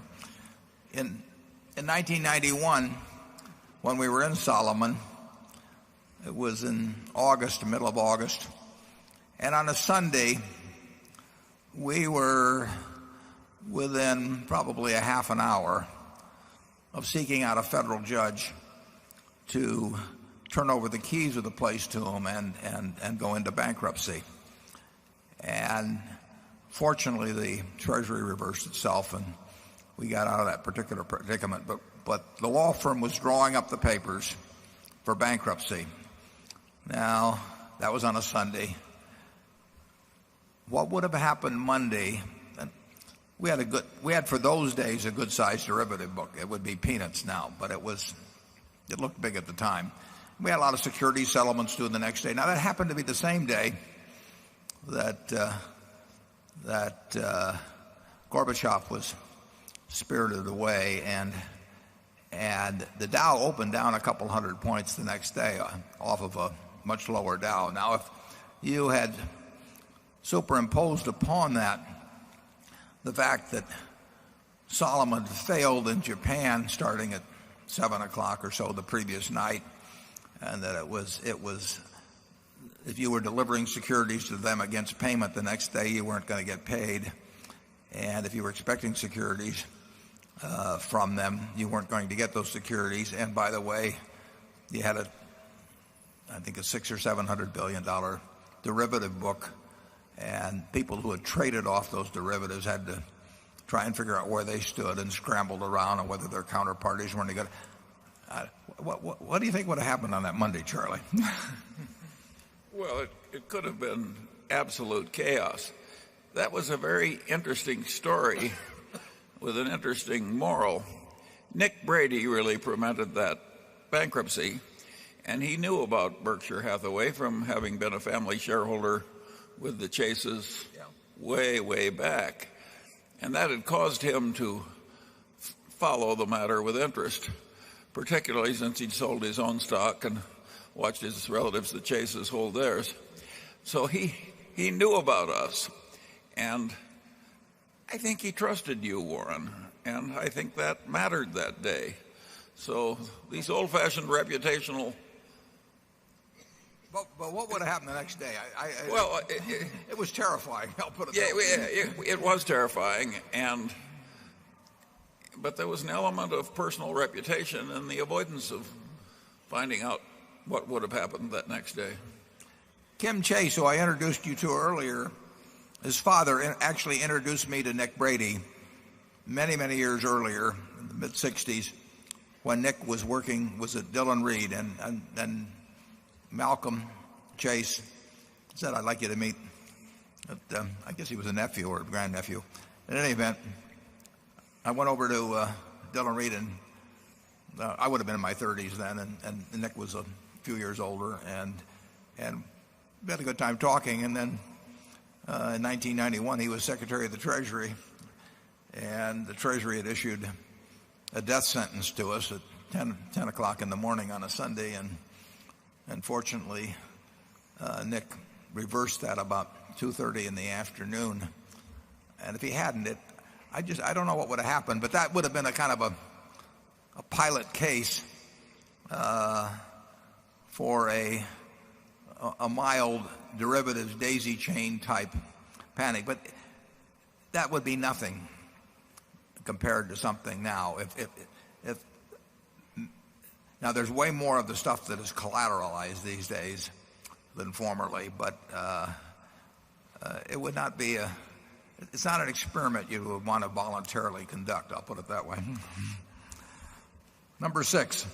In 1991, when we were in Solomon, it was in August, middle of August, and on a Sunday, we were within probably a half an hour of seeking out a federal judge to turn over the keys of the place to him and go into bankruptcy. And fortunately, the Treasury reversed itself, and we got out of that particular predicament. But the law firm was drawing up the papers for bankruptcy. Now, that was on a Sunday. What would have happened Monday? We had for those days a good-sized derivative book. It would be peanuts now, but it looked big at the time. We had a lot of securities settlements due the next day. Now, that happened to be the same day that Gorbachev was spirited away, and the Dow opened down a couple hundred points the next day off of a much lower Dow. Now, if you had superimposed upon that the fact that Solomon failed in Japan starting at 7 o'clock or so the previous night, and that it was if you were delivering securities to them against payment the next day, you weren't going to get paid, and if you were expecting securities from them, you weren't going to get those securities. And by the way, you had I think a $600 or $700 billion derivative book, and people who had traded off those derivatives had to try and figure out where they stood and scrambled around and whether their counterparties were any good. What do you think would have happened on that Monday, Charlie? Well, it could have been absolute chaos. That was a very interesting story with an interesting moral. Nick Brady really prevented that bankruptcy, and he knew about Berkshire Hathaway from having been a family shareholder with the Chases way back. And that had caused him to follow the matter with interest, particularly since he'd sold his own stock and watched his relatives, the Chases, hold theirs. So he knew about us. And I think he trusted you, Warren. And I think that mattered that day. So these old-fashioned reputational... But what would have happened the next day? It was terrifying. I'll put it that way. It was terrifying, but there was an element of personal reputation and the avoidance of finding out what would have happened that next day. Kim Chase, who I introduced you to earlier, his father actually introduced me to Nick Brady many years earlier, in the mid-'60s, when Nick was at Dillon Reed, and Malcolm Chase said, "I'd like you to meet," I guess he was a nephew or a grandnephew. In any event, I went over to Dillon Reed, and I would have been in my 30s then, and Nick was a few years older, and we had a good time talking. And then in 1991, he was Secretary of the Treasury, and the Treasury had issued a death sentence to us at 10 o'clock in the morning on a Sunday, and fortunately, Nick reversed that about 2:30 in the afternoon. And if he hadn't, I don't know what would have happened, but that would have been a kind of a pilot case for a a mild derivatives daisy chain type panic, but that would be nothing compared to something now. If now there's way more of the stuff that is collateralized these days than formerly, but it would not be it's not an experiment you would want to voluntarily conduct, I'll put it that way. Number 6.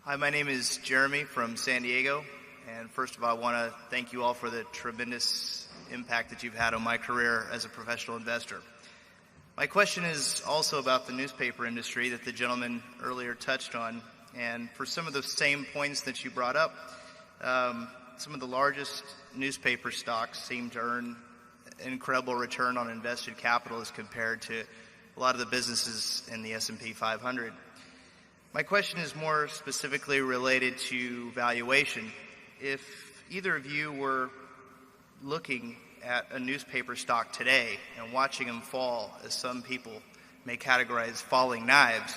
Hi, my name is Jeremy from San Diego, and first of all, I want to thank you all for the tremendous impact that you've had on my career as a professional investor. My question is also about the newspaper industry that the gentleman earlier touched on, and for some of the same points that you brought up, some of the largest newspaper stocks seem to earn an incredible return on invested capital as compared to a lot of the businesses in the S&P 500. My question is more specifically related to valuation. If either of you were looking at a newspaper stock today and watching them fall, as some people may categorize falling knives,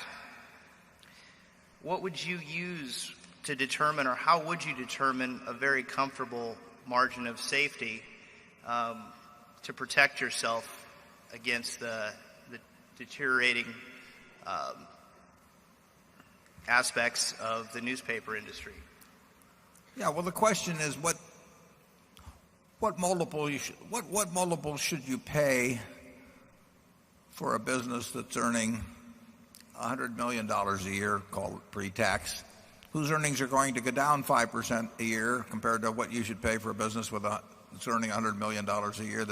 what would you use to determine, or how would you determine a very comfortable margin of safety to protect yourself against the deteriorating aspects of the newspaper industry? Yeah, well, the question is what multiple should you pay for a business that's earning $100 million a year, call it pre-tax, whose earnings are going to go down 5% a year compared to what you should pay for a business that's earning $100 million a year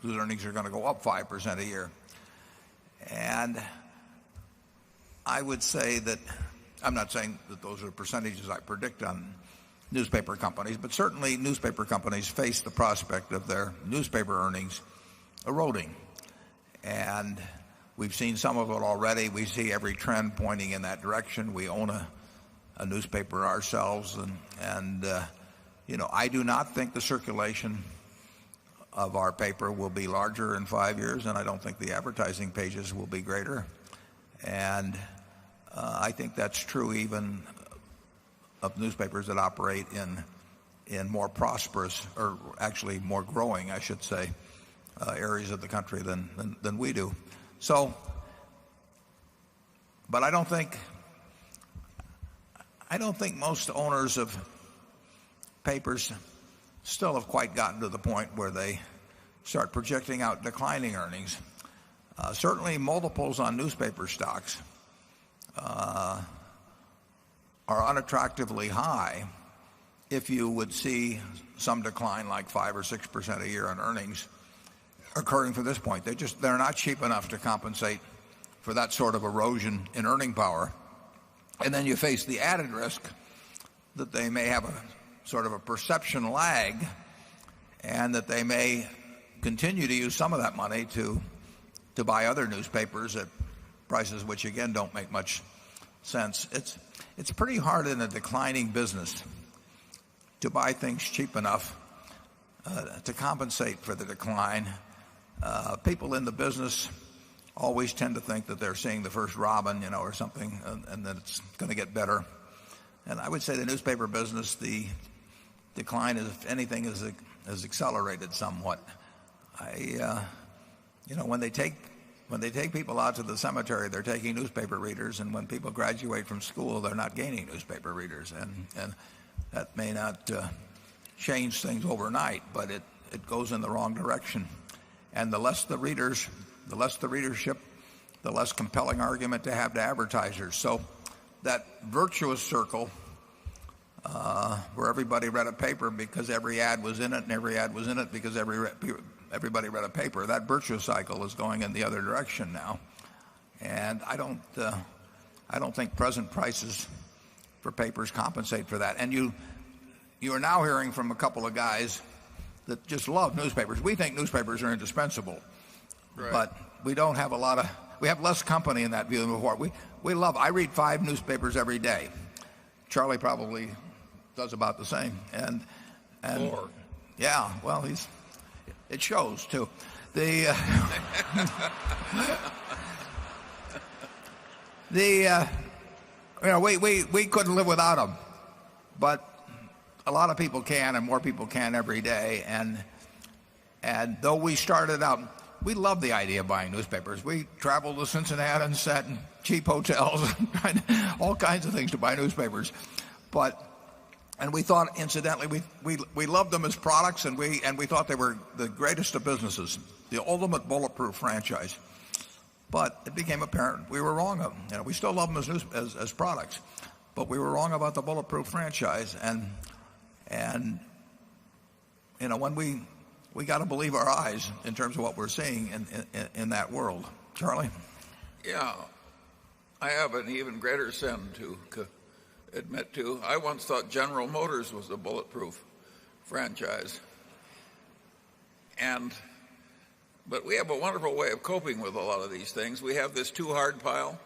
whose earnings are going to go up 5% a year. And I would say that, I'm not saying that those are percentages I predict on newspaper companies, but certainly newspaper companies face the prospect of their newspaper earnings eroding. And we've seen some of it already. We see every trend pointing in that direction. We own a newspaper ourselves, and I do not think the circulation of our paper will be larger in 5 years, and I don't think the advertising pages will be greater. And I think that's true even of newspapers that operate in more prosperous, or actually more growing, I should say, areas of the country than we do. So, but I don't think most owners of papers still have quite gotten to the point where they start projecting out declining earnings. Certainly multiples on newspaper stocks are unattractively high if you would see some decline like 5 or 6% a year on earnings occurring from this point. They're not cheap enough to compensate for that sort of erosion in earning power. And then you face the added risk that they may have a sort of a perception lag, and that they may continue to use some of that money to buy other newspapers at prices which again don't make much sense. It's pretty hard in a declining business to buy things cheap enough to compensate for the decline. People in the business always tend to think that they're seeing the first robin, or something, and that it's going to get better. And I would say the newspaper business, the decline, if anything, has accelerated somewhat. When they take people out to the cemetery, they're taking newspaper readers, and when people graduate from school, they're not gaining newspaper readers, and that may not change things overnight, but it goes in the wrong direction. And the less the readership, the less compelling argument to have to advertisers. So that virtuous circle where everybody read a paper because every ad was in it, and every ad was in it because everybody read a paper, that virtuous cycle is going in the other direction now. And I don't think present prices for papers compensate for that. And you are now hearing from a couple of guys that just love newspapers. We think newspapers are indispensable, right, but we don't have we have less company in that view than before. I read 5 newspapers every day. Charlie probably does about the same. And More. Yeah, well, it shows too. We couldn't live without them, but a lot of people can, and more people can every day. And though we started out, we loved the idea of buying newspapers. We traveled to Cincinnati and sat in cheap hotels and all kinds of things to buy newspapers. And we thought, incidentally, we loved them as products, and we thought they were the greatest of businesses, the ultimate bulletproof franchise. But it became apparent we were wrong. We still love them as products, but we were wrong about the bulletproof franchise. And when we got to believe our eyes in terms of what we're seeing in that world. Charlie? Yeah, I have an even greater sin to admit to. I once thought General Motors was a bulletproof franchise. But we have a wonderful way of coping with a lot of these things. We have this too hard pile.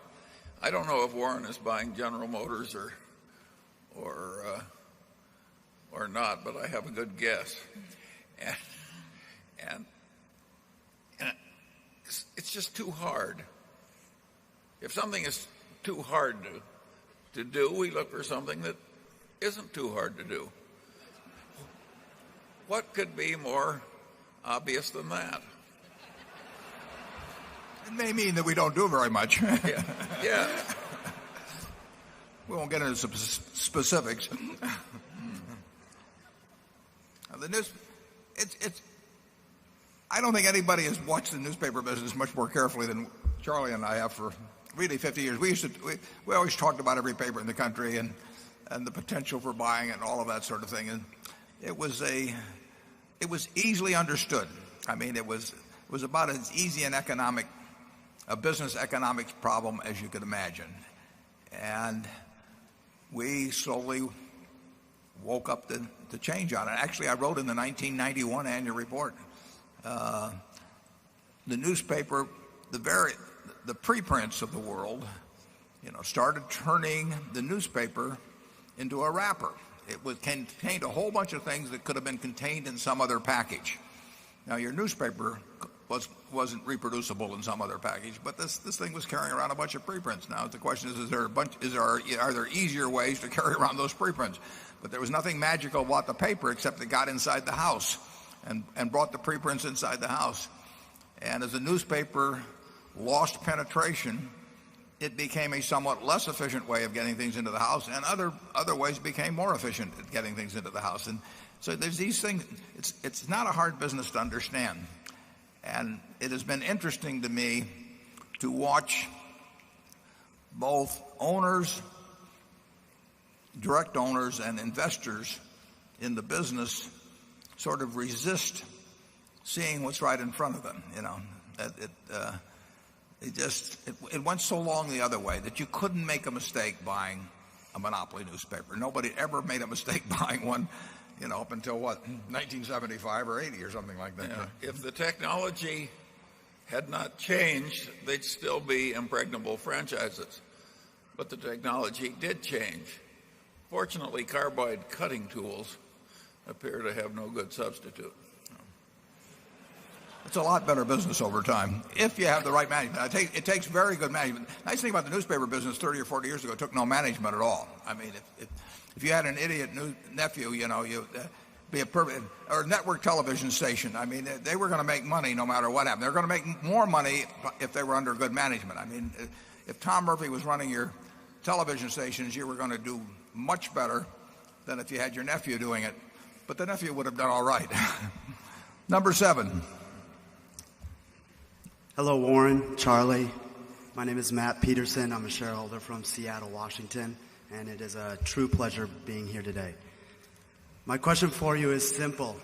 I don't know if Warren is buying General Motors or not, but I have a good guess. And it's just too hard. If something is too hard to do, we look for something that isn't too hard to do. What could be more obvious than that? It may mean that we don't do very much. Yeah. We won't get into specifics. I don't think anybody has watched the newspaper business much more carefully than Charlie and I have for really 50 years. We always talked about every paper in the country and the potential for buying it and all of that sort of thing. And it was easily understood. I mean, it was about as easy a business economics problem as you could imagine. And we slowly woke up to change on it. Actually, I wrote in the 1991 annual report, the newspaper, the preprints of the world, started turning the newspaper into a wrapper. It contained a whole bunch of things that could have been contained in some other package. Now, your newspaper wasn't reproducible in some other package, but this thing was carrying around a bunch of preprints. Now, the question is are there easier ways to carry around those preprints? But there was nothing magical about the paper except it got inside the house and brought the preprints inside the house. And as the newspaper lost penetration, it became a somewhat less efficient way of getting things into the house, and other ways became more efficient at getting things into the house. And so there's these things. It's not a hard business to understand. And it has been interesting to me to watch both owners, direct owners, and investors in the business sort of resist seeing what's right in front of them. It went so long the other way that you couldn't make a mistake buying a monopoly newspaper. Nobody ever made a mistake buying one, up until 1975 or 80 or something like that. Yeah. If the technology had not changed, they'd still be impregnable franchises. But the technology did change. Fortunately, carbide cutting tools appear to have no good substitute. It's a lot better business over time if you have the right management. It takes very good management. Nice thing about the newspaper business 30 or 40 years ago, it took no management at all. I mean, if you had an idiot nephew, be a perfect, or a network television station. I mean, they were going to make money no matter what happened. They were going to make more money if they were under good management. I mean, if Tom Murphy was running your television stations, you were going to do much better than if you had your nephew doing it. But the nephew would have done all right. Number 7. Hello, Warren, Charlie. My name is Matt Peterson. I'm a shareholder from Seattle, Washington, and it is a true pleasure being here today. My question for you is simple.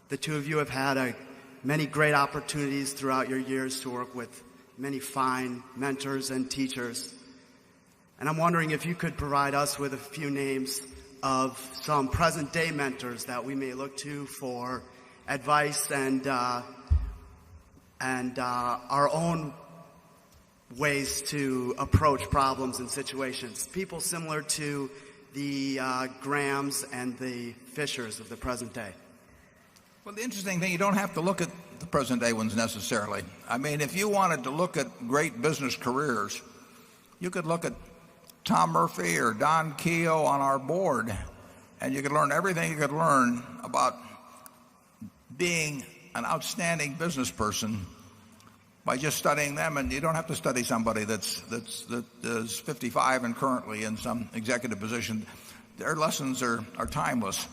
The two of you have had many great opportunities throughout your years to work with many fine mentors and teachers. And I'm wondering if you could provide us with a few names of some present-day mentors that we may look to for advice and our own ways to approach problems and situations. People similar to the Grahams and the Fishers of the present day. Well, the interesting thing, you don't have to look at the present day ones necessarily. I mean, if you wanted to look at great business careers, you could look at Tom Murphy or Don Keogh on our board. and you could learn everything you could learn about being an outstanding business person by just studying them. And you don't have to study somebody that is 55 and currently in some executive position. Their lessons are timeless.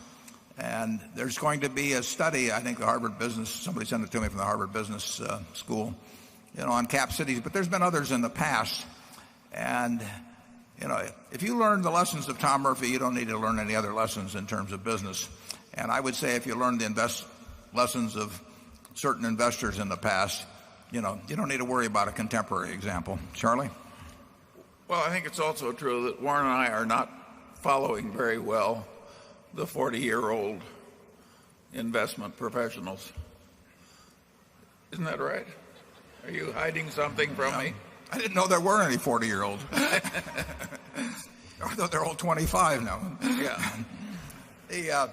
And there's going to be a study, I think the Harvard Business, somebody sent it to me from the Harvard Business School, on cap cities, but there's been others in the past. And, if you learn the lessons of Tom Murphy, you don't need to learn any other lessons in terms of business. And I would say if you learn the lessons of certain investors in the past, you don't need to worry about a contemporary example. Charlie? Well, I think it's also true that Warren and I are not following very well the 40-year-old investment professionals. Isn't that right? Are you hiding something from me? I didn't know there were any 40-year-olds. I thought they're all 25 now. Yeah.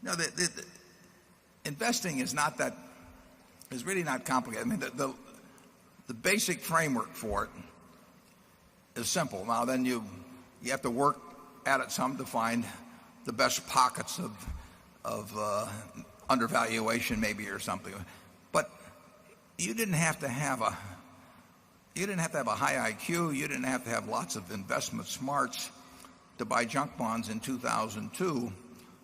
The investing is really not complicated. I mean, the basic framework for it is simple. Now, then you have to work at it some to find the best pockets of undervaluation, maybe, or something. But you didn't have to have a high IQ. You didn't have to have lots of investment smarts to buy junk bonds in 2002,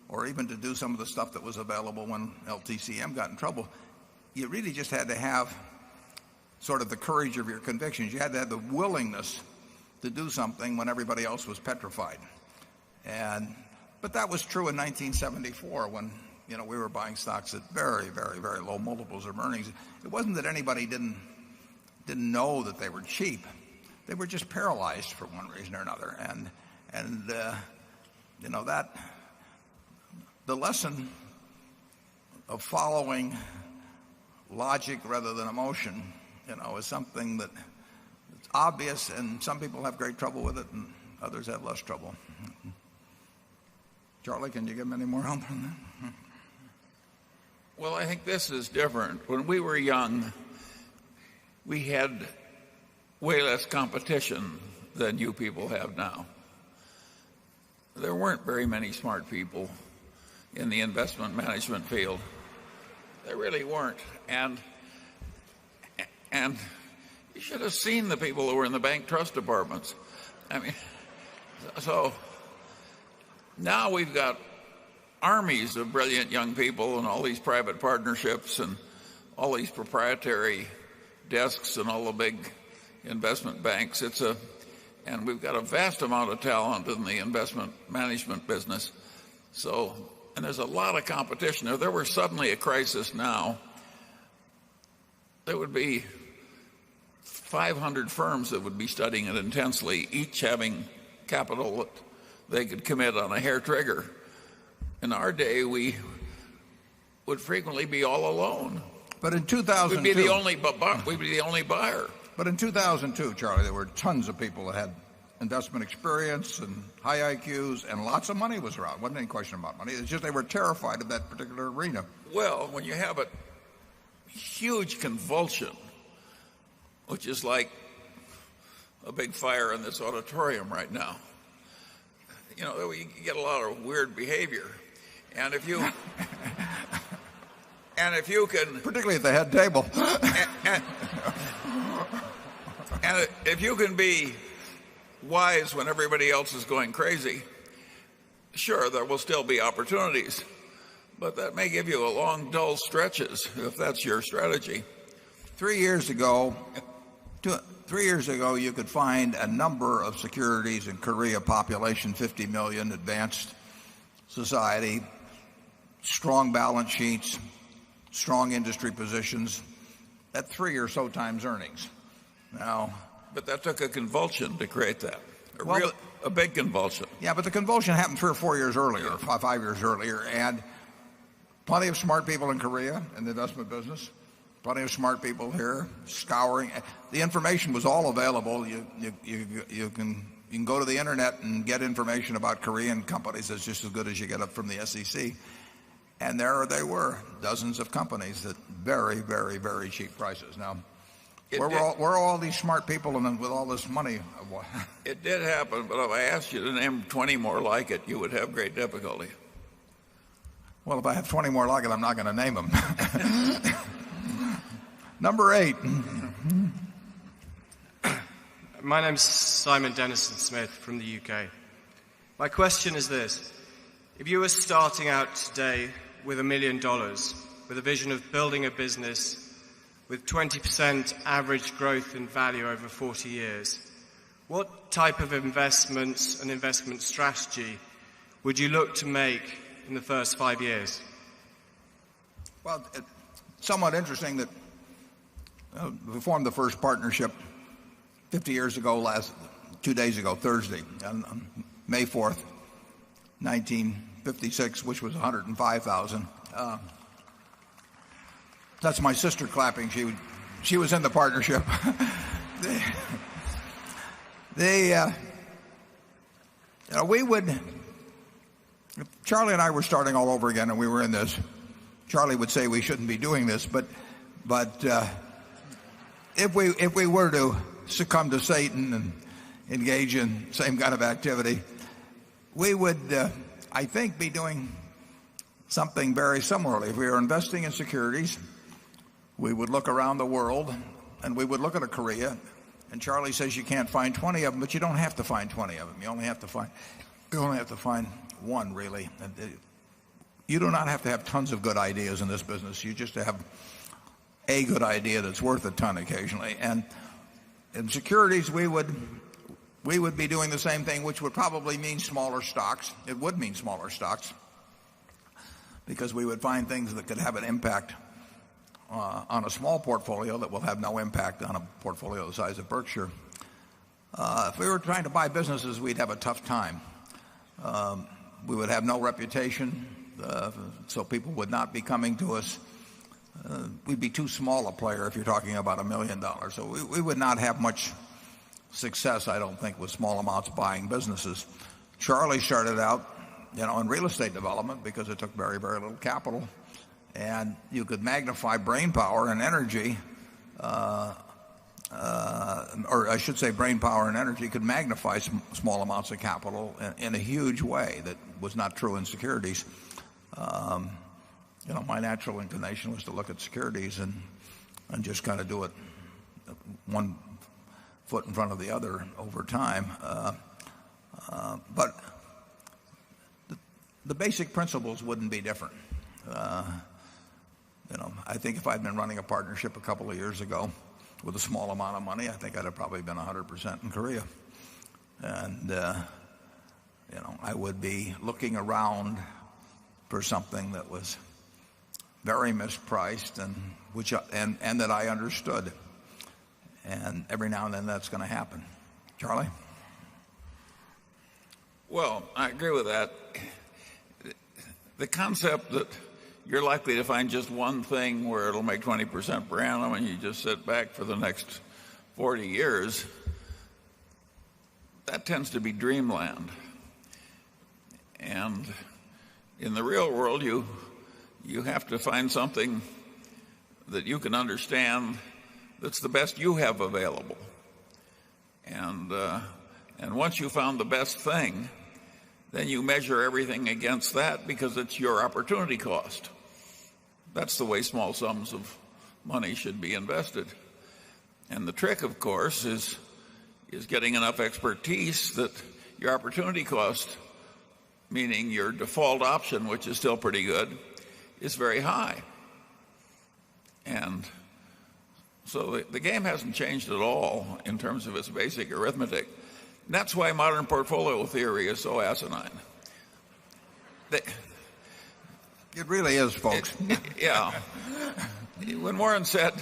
or even to do some of the stuff that was available when LTCM got in trouble. You really just had to have sort of the courage of your convictions. You had to have the willingness to do something when everybody else was petrified. But that was true in 1974 when we were buying stocks at very, very, very low multiples of earnings. It wasn't that anybody didn't know that they were cheap. They were just paralyzed for one reason or another. And that the lesson of following logic rather than emotion, is something that it's obvious, and some people have great trouble with it, and others have less trouble. Charlie, can you give them any more help on that? Well, I think this is different. When we were young, we had way less competition than you people have now. There weren't very many smart people in the investment management field. There really weren't. And you should have seen the people who were in the bank trust departments. I mean, so now we've got armies of brilliant young people and all these private partnerships and all these proprietary desks and all the big investment banks. And we've got a vast amount of talent in the investment management business. And there's a lot of competition. If there were suddenly a crisis now, there would be 500 firms that would be studying it intensely, each having capital that they could commit on a hair trigger. In our day, we would frequently be all alone. But in 2002, we'd be the only buyer. But in 2002, Charlie, there were tons of people that had investment experience and high IQs, and lots of money was around. Wasn't any question about money. It's just they were terrified of that particular arena. Well, when you have a huge convulsion, which is like a big fire in this auditorium right now, you get a lot of weird behavior. And if you can, particularly at the head table, and if you can be wise when everybody else is going crazy, sure, there will still be opportunities, but that may give you a long, dull stretches if that's your strategy. 3 years ago, you could find a number of securities in Korea, population 50 million, advanced society, strong balance sheets, strong industry positions at 3 or so times earnings. Now, but that took a convulsion to create that. A big convulsion. Yeah, but the convulsion happened 3 or 4 years earlier, 5 years earlier, and plenty of smart people in Korea in the investment business. Plenty of smart people here scouring. The information was all available. You can go to the internet and get information about Korean companies that's just as good as you get up from the SEC. And there they were, dozens of companies at very, very, very cheap prices. Now, Where are all these smart people and then with all this money? It did happen, but if I asked you to name 20 more like it, you would have great difficulty. Well, if I have 20 more like it, I'm not going to name them. Number 8. My name's Simon Dennison Smith from the UK. My question is this. If you were starting out today with $1 million, with a vision of building a business with 20% average growth in value over 40 years, what type of investments and investment strategy would you look to make in the first 5 years? Well, it's somewhat interesting that we formed the first partnership 50 years ago, 2 days ago, Thursday, on May 4th, 1956, which was 105,000. That's my sister clapping. She was in the partnership. We would, if Charlie and I were starting all over again and we were in this, Charlie would say we shouldn't be doing this, but if we were to succumb to Satan and engage in same kind of activity, we would, I think, be doing something very similarly. If we were investing in securities, we would look around the world and we would look at a Korea, and Charlie says you can't find 20 of them, but you don't have to find 20 of them. You only have to find one, really. You do not have to have tons of good ideas in this business. You just have a good idea that's worth a ton occasionally. And in securities, we would be doing the same thing, which would probably mean smaller stocks. It would mean smaller stocks because we would find things that could have an impact on a small portfolio that will have no impact on a portfolio the size of Berkshire. If we were trying to buy businesses, we'd have a tough time. We would have no reputation, so people would not be coming to us. We'd be too small a player if you're talking about $1 million. So we would not have much success, I don't think, with small amounts buying businesses. Charlie started out, in real estate development because it took very, very little capital. And you could magnify brain power and energy, or I should say brain power and energy could magnify small amounts of capital in a huge way that was not true in securities. My natural inclination was to look at securities and just kind of do it one foot in front of the other over time. But the basic principles wouldn't be different. I think if I'd been running a partnership a couple of years ago with a small amount of money, I think I'd have probably been 100% in Korea. And, I would be looking around for something that was very mispriced and that I understood. And every now and then that's going to happen. Charlie? Well, I agree with that. The concept that you're likely to find just one thing where it'll make 20% per annum and you just sit back for the next 40 years, that tends to be dreamland. And in the real world, you have to find something that you can understand that's the best you have available. And once you found the best thing, then you measure everything against that because it's your opportunity cost. That's the way small sums of money should be invested. And the trick, of course, is getting enough expertise that your opportunity cost, meaning your default option, which is still pretty good, is very high. And so the game hasn't changed at all in terms of its basic arithmetic. And that's why modern portfolio theory is so asinine. It really is, folks. Yeah. When Warren said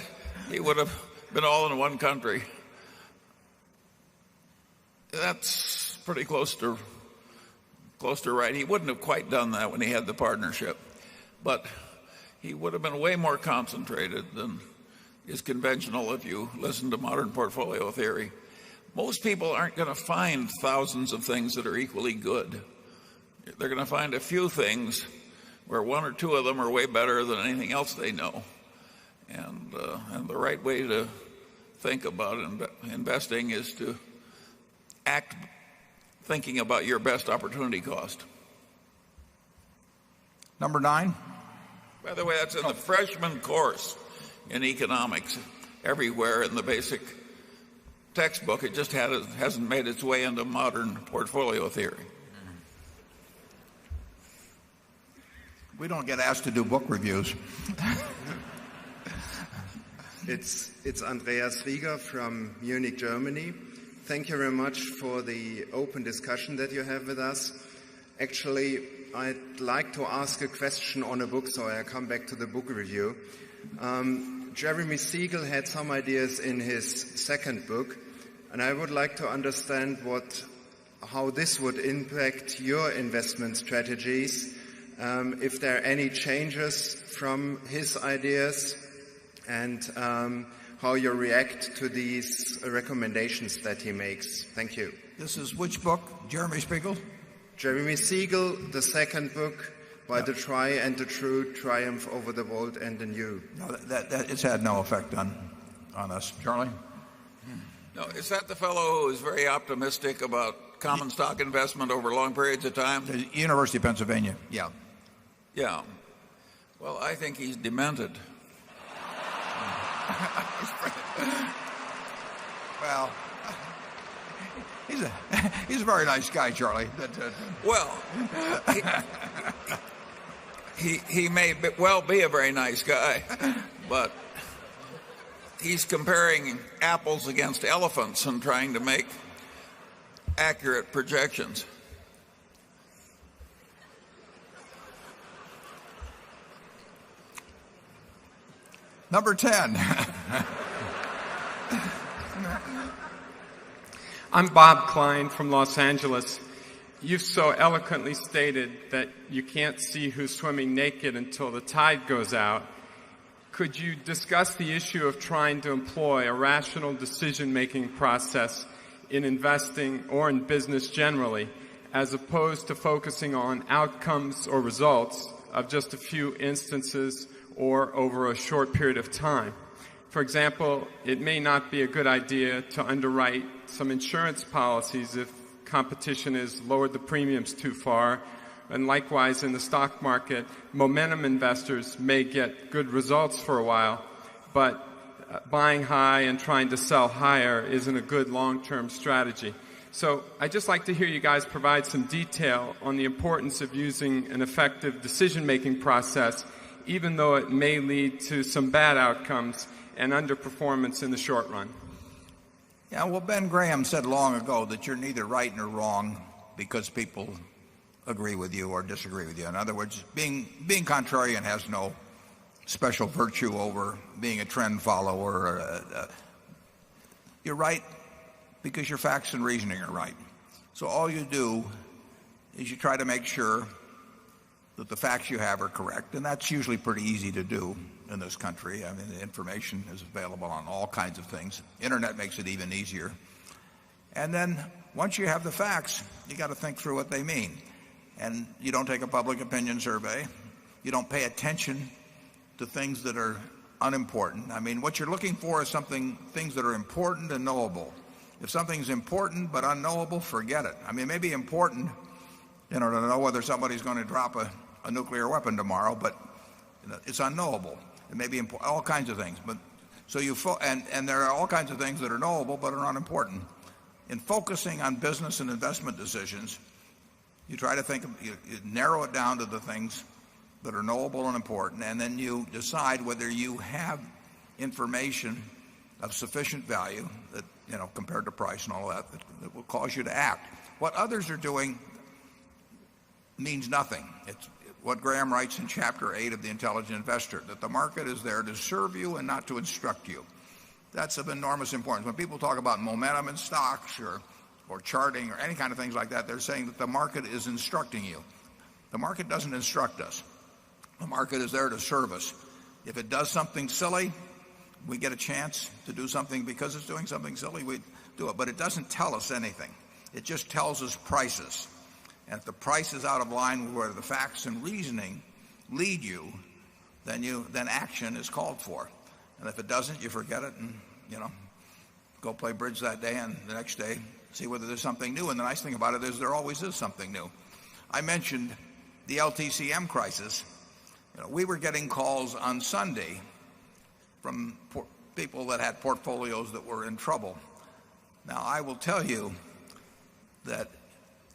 he would have been all in one country, that's pretty close to right. He wouldn't have quite done that when he had the partnership, but he would have been way more concentrated than is conventional if you listen to modern portfolio theory. Most people aren't going to find thousands of things that are equally good. They're going to find a few things where one or two of them are way better than anything else they know. And the right way to think about investing is to act thinking about your best opportunity cost. Number 9. By the way, that's in the freshman course in economics everywhere in the basic textbook. It just hasn't made its way into modern portfolio theory. We don't get asked to do book reviews. It's Andreas Rieger from Munich, Germany. Thank you very much for the open discussion that you have with us. Actually, I'd like to ask a question on a book, so I come back to the book review. Jeremy Siegel had some ideas in his second book, and I would like to understand how this would impact your investment strategies, if there are any changes from his ideas, and how you react to these recommendations that he makes. Thank you. This is which book? Jeremy Siegel? Jeremy Siegel, the second book, by the Try and the True, Triumph over the Old and the New. No, it's had no effect on us. Charlie? No, is that the fellow who is very optimistic about common stock investment over long periods of time? The University of Pennsylvania, yeah. Yeah. Well, I think he's demented. Well, he's a very nice guy, Charlie. Well, he may well be a very nice guy, but he's comparing apples against elephants and trying to make accurate projections. Number 10. I'm Bob Klein from Los Angeles. You've so eloquently stated that you can't see who's swimming naked until the tide goes out. Could you discuss the issue of trying to employ a rational decision-making process in investing or in business generally, as opposed to focusing on outcomes or results of just a few instances or over a short period of time? For example, it may not be a good idea to underwrite some insurance policies if competition has lowered the premiums too far. And likewise, in the stock market, momentum investors may get good results for a while, but buying high and trying to sell higher isn't a good long-term strategy. So I'd just like to hear you guys provide some detail on the importance of using an effective decision-making process, even though it may lead to some bad outcomes and underperformance in the short run. Yeah, well, Ben Graham said long ago that you're neither right nor wrong because people agree with you or disagree with you. In other words, being contrarian has no special virtue over being a trend follower. You're right because your facts and reasoning are right. So all you do is you try to make sure that the facts you have are correct, and that's usually pretty easy to do in this country. I mean, the information is available on all kinds of things. Internet makes it even easier. And then once you have the facts, you got to think through what they mean. And you don't take a public opinion survey. You don't pay attention to things that are unimportant. I mean, what you're looking for is things that are important and knowable. If something's important but unknowable, forget it. I mean, it may be important, to know whether somebody's going to drop a nuclear weapon tomorrow, but it's unknowable. It may be all kinds of things. But so and there are all kinds of things that are knowable but are unimportant. In focusing on business and investment decisions, you try to you narrow it down to the things that are knowable and important, and then you decide whether you have information of sufficient value that, compared to price and all that will cause you to act. What others are doing means nothing. It's what Graham writes in Chapter 8 of The Intelligent Investor, that the market is there to serve you and not to instruct you. That's of enormous importance. When people talk about momentum in stocks or charting or any kind of things like that, they're saying that the market is instructing you. The market doesn't instruct us. The market is there to serve us. If it does something silly, we get a chance to do something because it's doing something silly, we do it. But it doesn't tell us anything. It just tells us prices. And if the price is out of line with where the facts and reasoning lead you, then action is called for. And if it doesn't, you forget it and, go play bridge that day, and the next day see whether there's something new. And the nice thing about it is there always is something new. I mentioned the LTCM crisis. We were getting calls on Sunday from people that had portfolios that were in trouble. Now, I will tell you that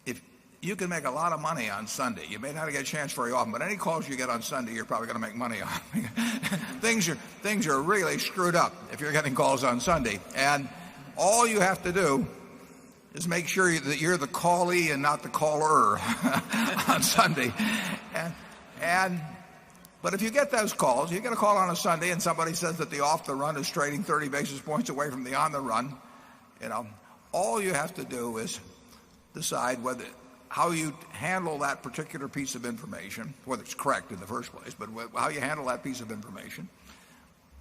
if you can make a lot of money on Sunday, you may not get a chance very often, but any calls you get on Sunday, you're probably going to make money on. Things are really screwed up if you're getting calls on Sunday. And all you have to do is make sure that you're the callee and not the caller on Sunday. But if you get those calls, you get a call on a Sunday and somebody says that the off the run is trading 30 basis points away from the on the run, all you have to do is decide how you handle that particular piece of information, whether it's correct in the first place, but how you handle that piece of information,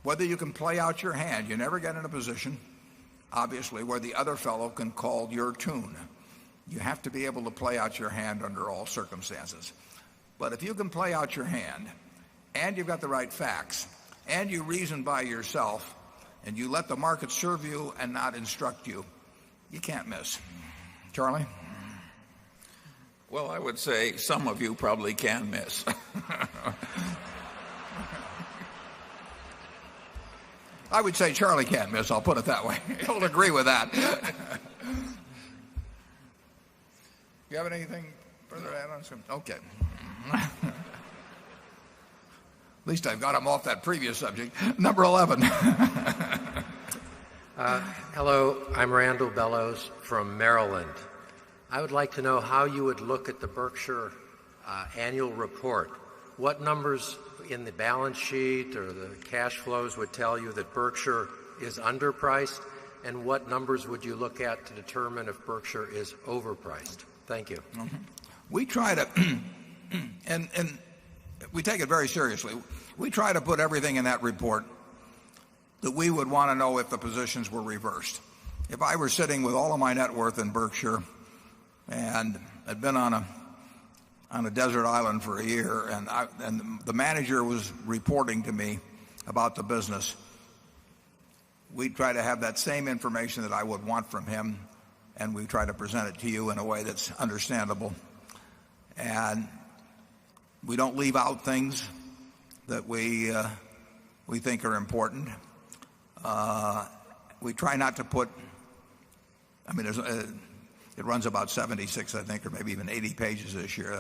whether you can play out your hand. You never get in a position, obviously, where the other fellow can call your tune. You have to be able to play out your hand under all circumstances. But if you can play out your hand, and you've got the right facts, and you reason by yourself, and you let the market serve you and not instruct you, you can't miss. Charlie? Well, I would say some of you probably can miss. I would say Charlie can't miss, I'll put it that way. He'll agree with that. You have anything further to add on? Okay. At least I've got him off that previous subject. Number 11. Hello, I'm Randall Bellows from Maryland. I would like to know how you would look at the Berkshire annual report. What numbers in the balance sheet or the cash flows would tell you that Berkshire is underpriced, and what numbers would you look at to determine if Berkshire is overpriced? Thank you. Mm-hmm. We try to, and we take it very seriously. We try to put everything in that report that we would want to know if the positions were reversed. If I were sitting with all of my net worth in Berkshire and had been on a desert island for a year, and the manager was reporting to me about the business, we'd try to have that same information that I would want from him, and we try to present it to you in a way that's understandable. And we don't leave out things that we think are important. We try not to put, it runs about 76, I think, or maybe even 80 pages this year.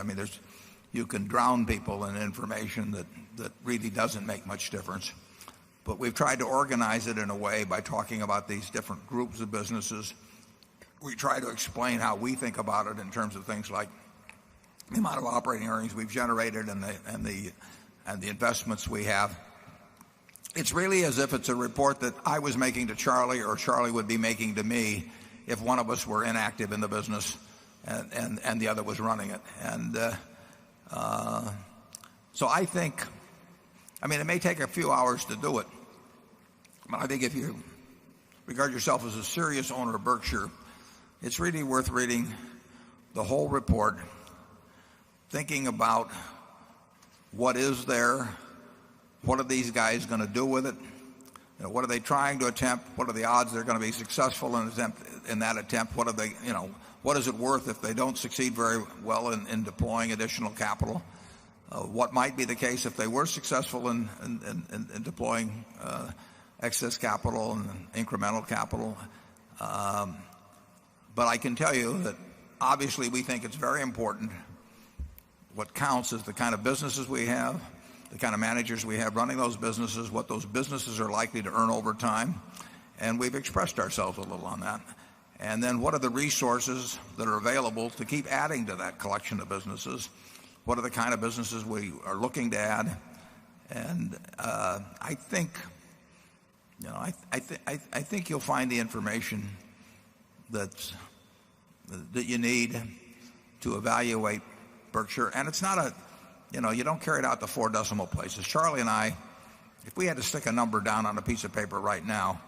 You can drown people in information that really doesn't make much difference. But we've tried to organize it in a way by talking about these different groups of businesses. We try to explain how we think about it in terms of things like the amount of operating earnings we've generated and the investments we have. It's really as if it's a report that I was making to Charlie or Charlie would be making to me if one of us were inactive in the business and the other was running it. And so I think, it may take a few hours to do it, but I think if you regard yourself as a serious owner of Berkshire, it's really worth reading the whole report, thinking about what is there, what are these guys going to do with it, what are they trying to attempt, what are the odds they're going to be successful in that attempt, what is it worth if they don't succeed very well in deploying additional capital, what might be the case if they were successful in deploying excess capital and incremental capital. But I can tell you that obviously we think it's very important. What counts is the kind of businesses we have, the kind of managers we have running those businesses, what those businesses are likely to earn over time, and we've expressed ourselves a little on that. And then what are the resources that are available to keep adding to that collection of businesses? What are the kind of businesses we are looking to add? And I think you'll find the information that you need to evaluate Berkshire. And it's not you don't carry it out to 4 decimal places. Charlie and I, if we had to stick a number down on a piece of paper right now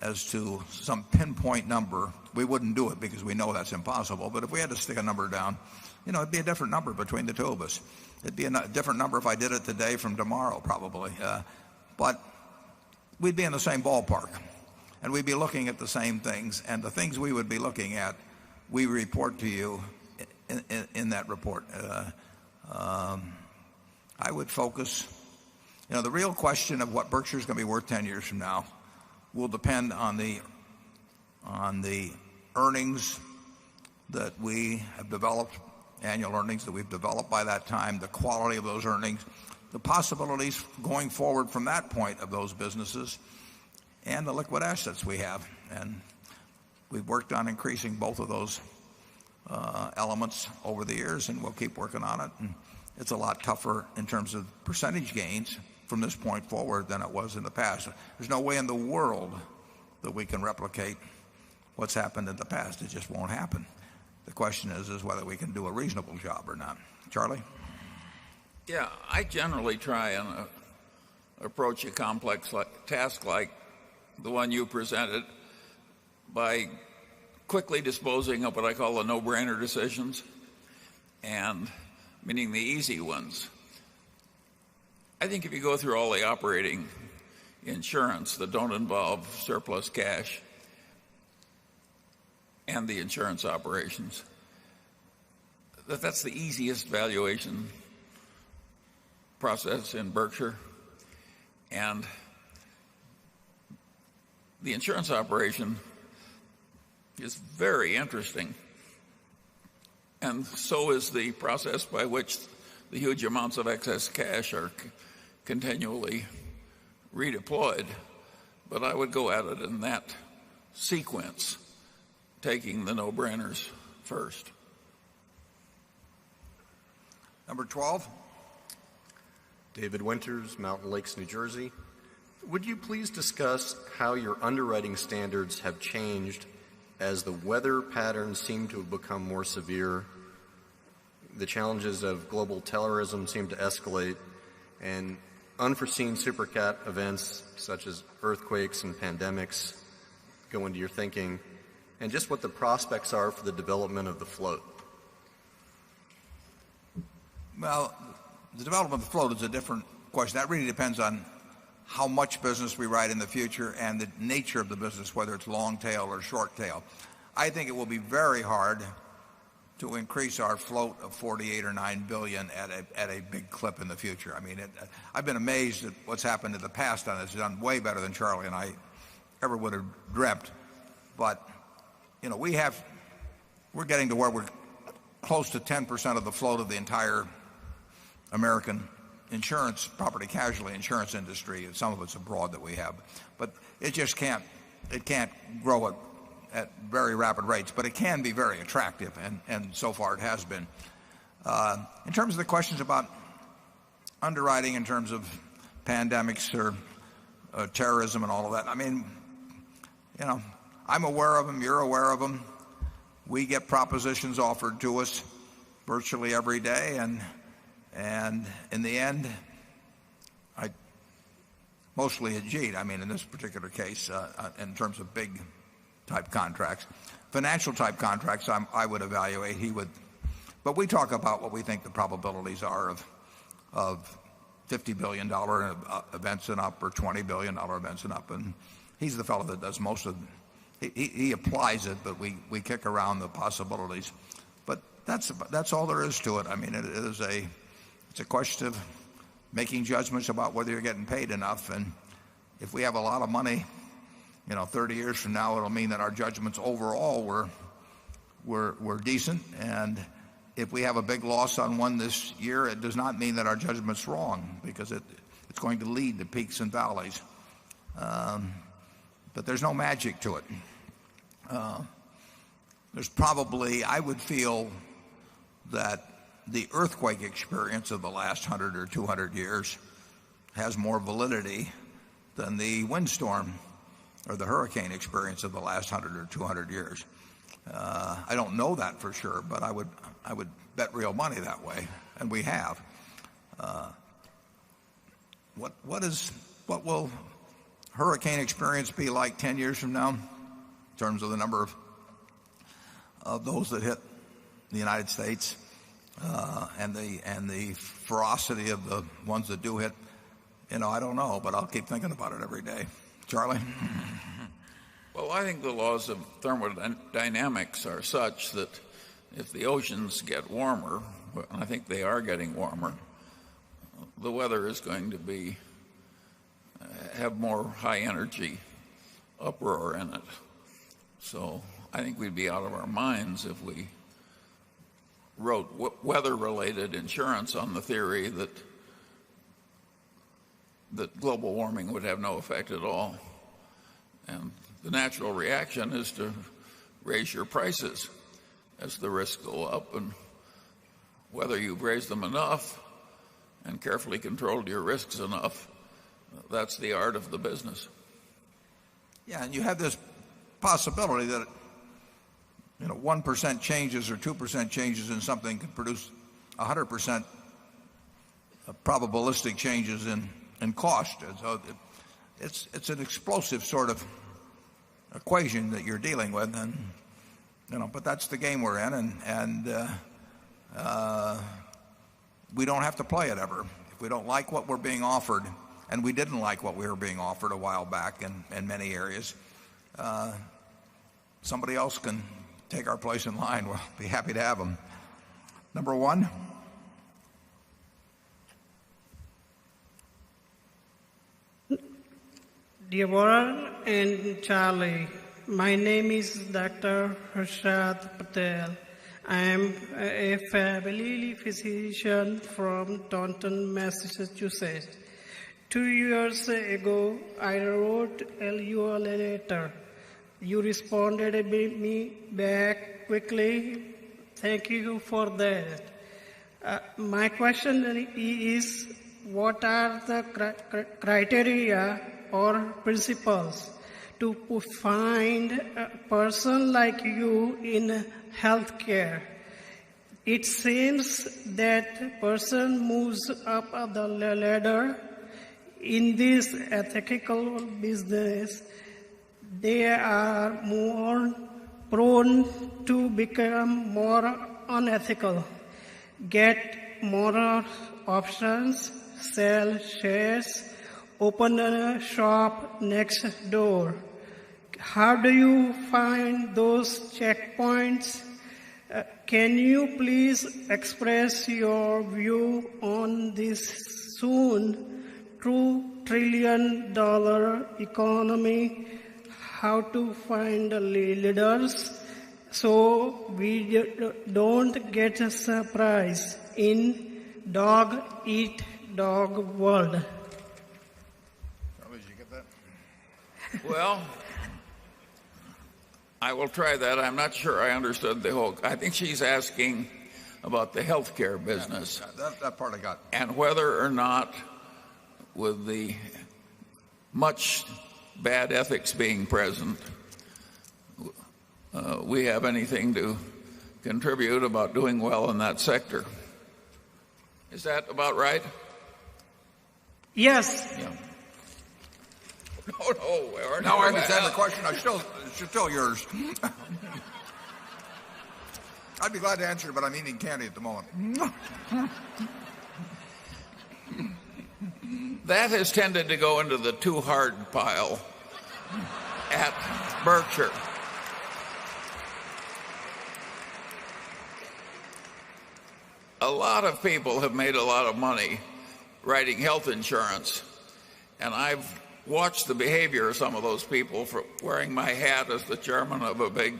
as to some pinpoint number, we wouldn't do it because we know that's impossible. But if we had to stick a number down, it'd be a different number between the two of us. It'd be a different number if I did it today from tomorrow, probably. But we'd be in the same ballpark. and we'd be looking at the same things, and the things we would be looking at, we report to you in that report. I would focus, the real question of what Berkshire is going to be worth 10 years from now will depend on the earnings that we have developed, annual earnings that we've developed by that time, the quality of those earnings, the possibilities going forward from that point of those businesses, and the liquid assets we have. And we've worked on increasing both of those elements over the years, and we'll keep working on it. And it's a lot tougher in terms of percentage gains from this point forward than it was in the past. There's no way in the world that we can replicate what's happened in the past. It just won't happen. The question is whether we can do a reasonable job or not. Charlie? Yeah, I generally try and approach a complex task like the one you presented by quickly disposing of what I call the no-brainer decisions, and meaning the easy ones. I think if you go through all the operating insurance that don't involve surplus cash and the insurance operations, that's the easiest valuation process in Berkshire. And the insurance operation is very interesting, and so is the process by which the huge amounts of excess cash are continually redeployed. But I would go at it in that sequence, taking the no-brainers first. Number 12. David Winters, Mountain Lakes, New Jersey. Would you please discuss how your underwriting standards have changed as the weather patterns seem to have become more severe, the challenges of global terrorism seem to escalate, and unforeseen supercat events such as earthquakes and pandemics go into your thinking, and just what the prospects are for the development of the float? Well, the development of the float is a different question. That really depends on how much business we write in the future and the nature of the business, whether it's long tail or short tail. I think it will be very hard to increase our float of 48 or 9 billion at a big clip in the future. I mean, I've been amazed at what's happened in the past on this. It's done way better than Charlie and I ever would have dreamt. But, we're getting to where we're close to 10% of the float of the entire American insurance, property casualty insurance industry, and some of it's abroad that we have. But it just can't grow at very rapid rates, but it can be very attractive, and so far it has been. In terms of the questions about underwriting in terms of pandemics or terrorism and all of that, I mean, I'm aware of them, you're aware of them. We get propositions offered to us virtually every day, and in the end, I mostly ajit. I mean, in this particular case, in terms of big type contracts, financial type contracts, I would evaluate. He would, but we talk about what we think the probabilities are of $50 billion events and up, or $20 billion events and up, and he's the fellow that does most of. He applies it, but we kick around the possibilities. But that's all there is to it. I mean, it's a question of making judgments about whether you're getting paid enough. And if we have a lot of money, 30 years from now, it'll mean that our judgments overall were decent. And if we have a big loss on one this year, it does not mean that our judgment's wrong, because it's going to lead to peaks and valleys. But there's no magic to it. There's probably, I would feel that the earthquake experience of the last 100 or 200 years has more validity than the windstorm or the hurricane experience of the last 100 or 200 years. I don't know that for sure, but I would bet real money that way, and we have. What will hurricane experience be like 10 years from now in terms of the number of those that hit the United States, and the ferocity of the ones that do hit? I don't know, but I'll keep thinking about it every day. Charlie? Well, I think the laws of thermodynamics are such that if the oceans get warmer, and I think they are getting warmer, the weather is going to have more high energy uproar in it. So I think we'd be out of our minds if we wrote weather-related insurance on the theory that global warming would have no effect at all. And the natural reaction is to raise your prices as the risks go up, and whether you've raised them enough and carefully controlled your risks enough, that's the art of the business. Yeah, and you have this possibility that 1% changes or 2% changes in something can produce 100% probabilistic changes in cost. And so it's an explosive sort of equation that you're dealing with, and but that's the game we're in, and we don't have to play it ever. If we don't like what we're being offered, and we didn't like what we were being offered a while back in many areas, somebody else can take our place in line. We'll be happy to have them. Number one. Dear Warren and Charlie, my name is Dr. Harshad Patel. I am a family physician from Taunton, Massachusetts. 2 years ago, I wrote you a letter. You responded me back quickly. Thank you for that. My question is, what are the criteria or principles to find a person like you in healthcare? It seems that person moves up the ladder in this ethical business. They are more prone to become more unethical, get more options, sell shares, open a shop next door. How do you find those checkpoints? Can you please express your view on this soon $2 trillion economy? How to find leaders so we don't get a surprise in dog-eat-dog world? Charlie, did you get that? Well, I will try that. I'm not sure I understood the whole. I think she's asking about the healthcare business. Yeah, that part I got. And whether or not, with the much bad ethics being present, we have anything to contribute about doing well in that sector. Is that about right? Yes. Yeah. No. Now I understand the question. It's still yours. I'd be glad to answer it, but I'm eating candy at the moment. That has tended to go into the too hard pile at Berkshire. A lot of people have made a lot of money writing health insurance, and I've watched the behavior of some of those people for wearing my hat as the chairman of a big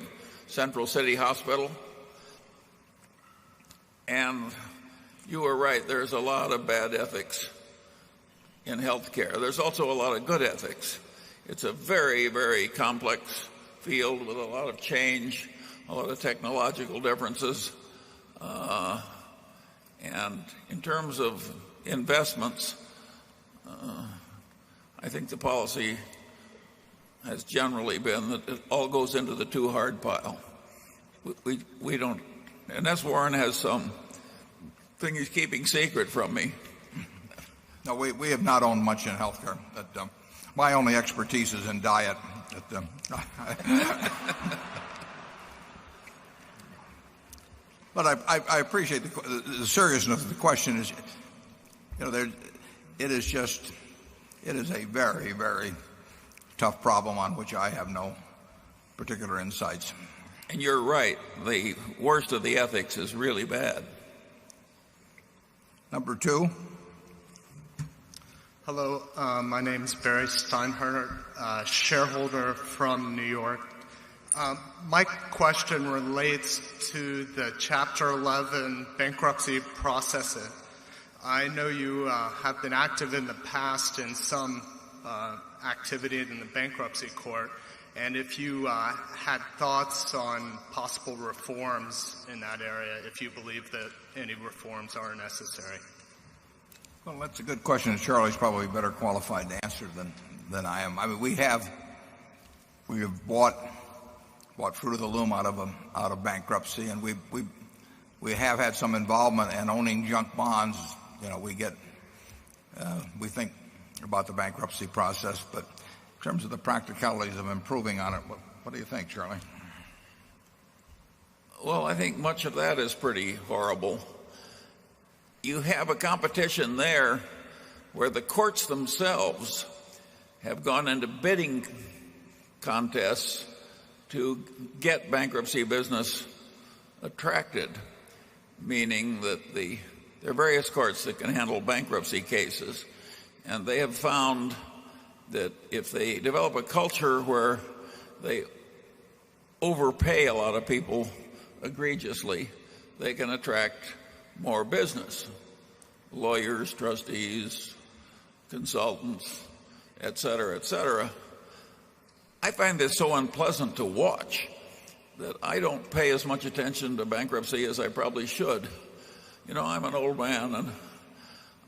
central city hospital. And you were right, there's a lot of bad ethics in healthcare. There's also a lot of good ethics. It's a very, very complex field with a lot of change, a lot of technological differences. And in terms of investments, I think the policy has generally been that it all goes into the too hard pile. We don't, unless Warren has some thing he's keeping secret from me. No, we have not owned much in healthcare. My only expertise is in diet. But I appreciate the seriousness of the question. Is it is a very, very tough problem on which I have no particular insights. And you're right. The worst of the ethics is really bad. Number 2. Hello, my name is Barry Steinhardt, shareholder from New York. My question relates to the Chapter 11 bankruptcy process. I know you have been active in the past in some activity in the bankruptcy court, and if you had thoughts on possible reforms in that area, if you believe that any reforms are necessary. Well, that's a good question. Charlie's probably better qualified to answer than I am. I mean, we have bought Fruit of the Loom out of bankruptcy, and we have had some involvement in owning junk bonds. You know, we think about the bankruptcy process, but in terms of the practicalities of improving on it, what do you think, Charlie? Well, I think much of that is pretty horrible. You have a competition there where the courts themselves have gone into bidding contests to get bankruptcy business attracted, meaning that there are various courts that can handle bankruptcy cases, and they have found that if they develop a culture where they overpay a lot of people egregiously, they can attract more business. Lawyers, trustees, consultants, et cetera, et cetera. I find this so unpleasant to watch that I don't pay as much attention to bankruptcy as I probably should. You know, I'm an old man, and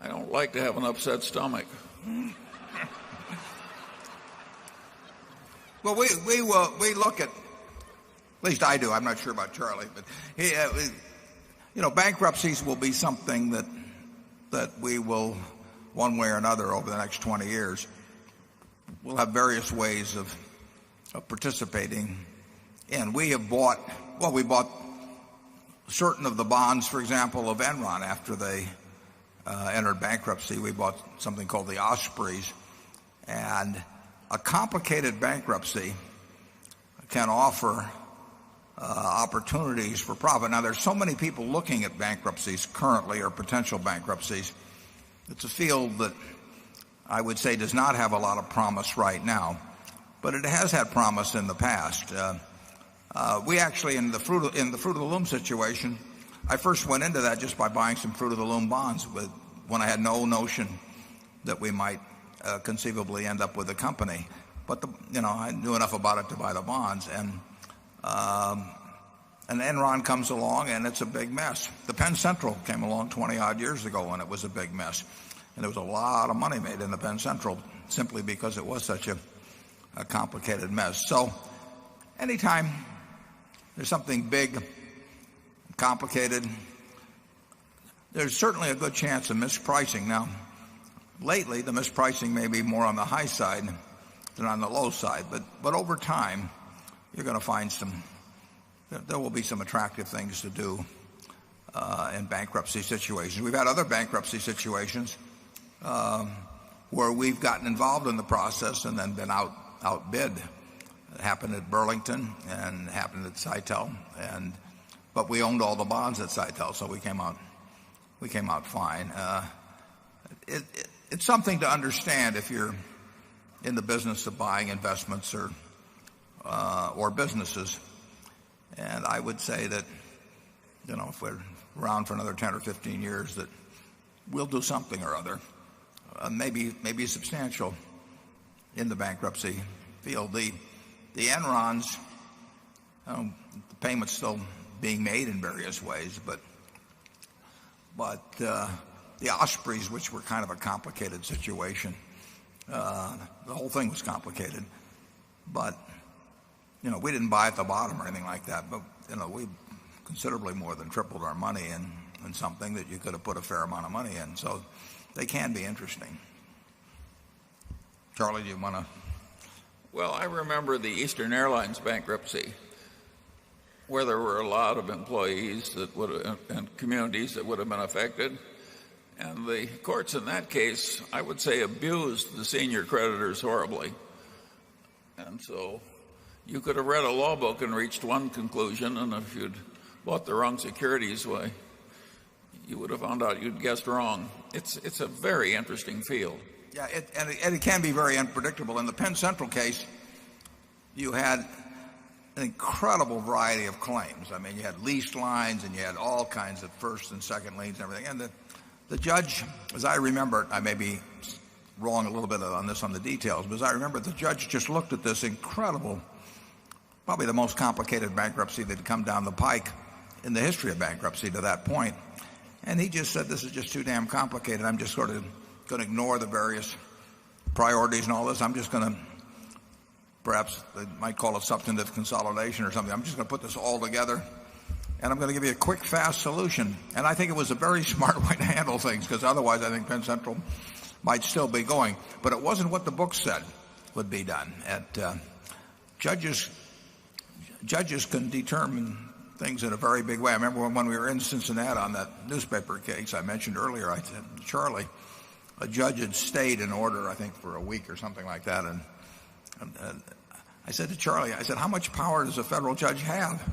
I don't like to have an upset stomach. Well, we look at least I do. I'm not sure about Charlie, but bankruptcies will be something that we will, one way or another, over the next 20 years, we'll have various ways of participating in. We bought certain of the bonds, for example, of Enron after they entered bankruptcy. We bought something called the Ospreys, and a complicated bankruptcy can offer opportunities for profit. Now, there's so many people looking at bankruptcies currently, or potential bankruptcies. It's a field that I would say does not have a lot of promise right now, but it has had promise in the past. We actually, in the Fruit of the Loom situation, I first went into that just by buying some Fruit of the Loom bonds when I had no notion that we might conceivably end up with a company. But I knew enough about it to buy the bonds, and Enron comes along, and it's a big mess. The Penn Central came along 20-odd years ago, and it was a big mess. And there was a lot of money made in the Penn Central simply because it was such a complicated mess. So anytime there's something big, complicated, there's certainly a good chance of mispricing. Now, lately, the mispricing may be more on the high side than on the low side, but over time, you're going to find there will be some attractive things to do in bankruptcy situations. We've had other bankruptcy situations where we've gotten involved in the process and then been outbid. It happened at Burlington and happened at Sitel, but we owned all the bonds at Sitel, so we came out fine. It's something to understand if you're in the business of buying investments or businesses. And I would say that, if we're around for another 10 or 15 years, that we'll do something or other, maybe substantial in the bankruptcy field. The Enrons, the payment's still being made in various ways, but the Ospreys, which were kind of a complicated situation, the whole thing was complicated, but we didn't buy at the bottom or anything like that, but we considerably more than tripled our money in something that you could have put a fair amount of money in. So they can be interesting. Charlie, do you want to? Well, I remember the Eastern Airlines bankruptcy, where there were a lot of employees and communities that would have been affected. And the courts in that case, I would say, abused the senior creditors horribly. And so you could have read a law book and reached one conclusion, and if you'd bought the wrong securities, why, you would have found out you'd guessed wrong. It's a very interesting field. Yeah, and it can be very unpredictable. In the Penn Central case, you had an incredible variety of claims. I mean, you had leased lines and you had all kinds of first and second liens and everything. And the judge, as I remember it, I may be wrong a little bit on this on the details, but as I remember, the judge just looked at this incredible, probably the most complicated bankruptcy that had come down the pike in the history of bankruptcy to that point. And he just said, this is just too damn complicated. I'm just sort of going to ignore the various priorities and all this. I'm just going to, perhaps they might call it substantive consolidation or something. I'm just going to put this all together, and I'm going to give you a quick, fast solution. And I think it was a very smart way to handle things, because otherwise I think Penn Central might still be going. But it wasn't what the book said would be done. Judges can determine things in a very big way. I remember when we were in Cincinnati on that newspaper case I mentioned earlier, I said, Charlie, a judge had stayed in order, I think, for a week or something like that. And I said to Charlie, I said, how much power does a federal judge have?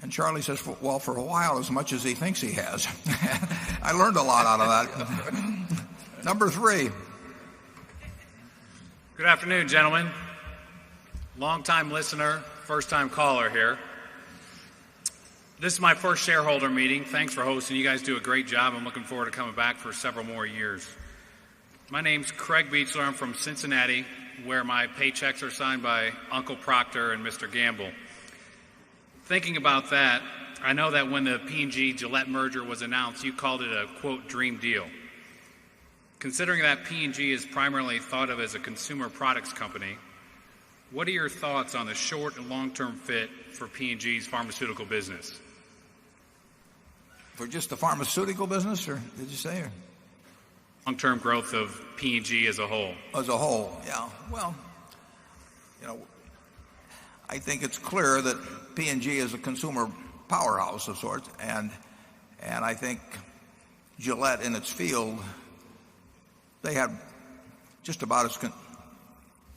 And Charlie says, well, for a while, as much as he thinks he has. I learned a lot out of that. Number 3. Good afternoon, gentlemen. Long-time listener, first-time caller here. This is my first shareholder meeting. Thanks for hosting. You guys do a great job. I'm looking forward to coming back for several more years. My name's Craig Beechler. I'm from Cincinnati, where my paychecks are signed by Uncle Proctor and Mr. Gamble. Thinking about that, I know that when the P&G Gillette merger was announced, you called it a, quote, dream deal. Considering that P&G is primarily thought of as a consumer products company, what are your thoughts on the short and long-term fit for P&G's pharmaceutical business? For just the pharmaceutical business, or did you say? Or? Long-term growth of P&G as a whole. As a whole, yeah. Well, I think it's clear that P&G is a consumer powerhouse of sorts, and I think Gillette in its field, they have just about as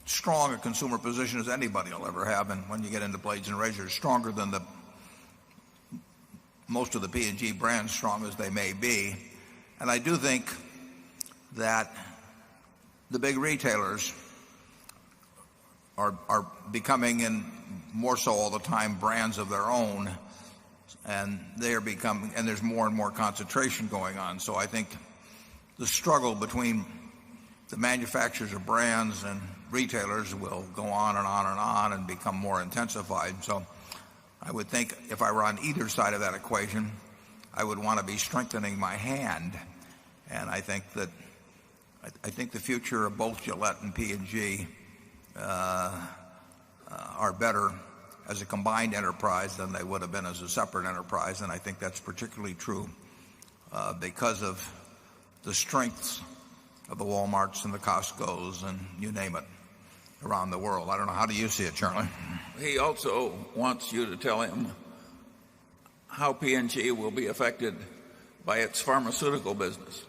strong a consumer position as anybody will ever have, and when you get into blades and razors, stronger than most of the P&G brands, strong as they may be. And I do think that the big retailers are becoming, and more so all the time, brands of their own, and they are becoming, and there's more and more concentration going on. So I think the struggle between the manufacturers of brands and retailers will go on and on and on and become more intensified. So I would think if I were on either side of that equation, I would want to be strengthening my hand. And I think the future of both Gillette and P&G are better as a combined enterprise than they would have been as a separate enterprise. And I think that's particularly true because of the strengths of the Walmarts and the Costcos and you name it around the world. I don't know. How do you see it, Charlie? He also wants you to tell him how P&G will be affected by its pharmaceutical business.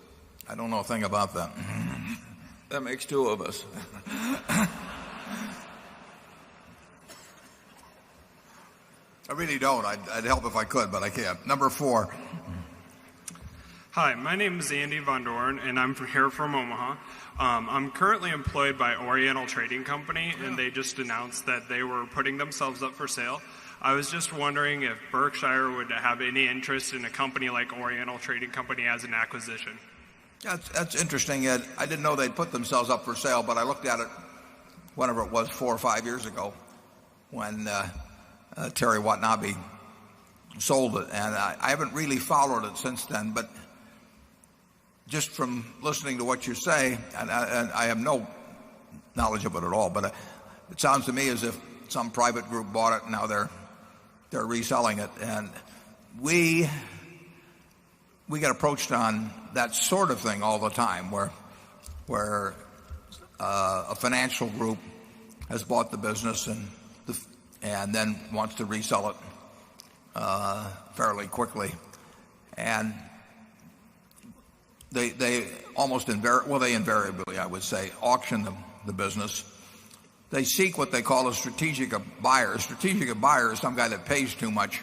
I don't know a thing about that. That makes 2 of us. I really don't. I'd help if I could, but I can't. Number 4. Hi, my name is Andy Von Dorn, and I'm here from Omaha. I'm currently employed by Oriental Trading Company, and they just announced that they were putting themselves up for sale. I was just wondering if Berkshire would have any interest in a company like Oriental Trading Company as an acquisition. That's interesting, Ed. I didn't know they'd put themselves up for sale, but I looked at it whenever it was 4 or 5 years ago when Terry Watanabe sold it, and I haven't really followed it since then, but just from listening to what you say, and I have no knowledge of it at all, but it sounds to me as if some private group bought it and now they're reselling it. And we get approached on that sort of thing all the time, where a financial group has bought the business and then wants to resell it fairly quickly, and they almost invariably, I would say, auction the business. they seek what they call a strategic buyer. A strategic buyer is some guy that pays too much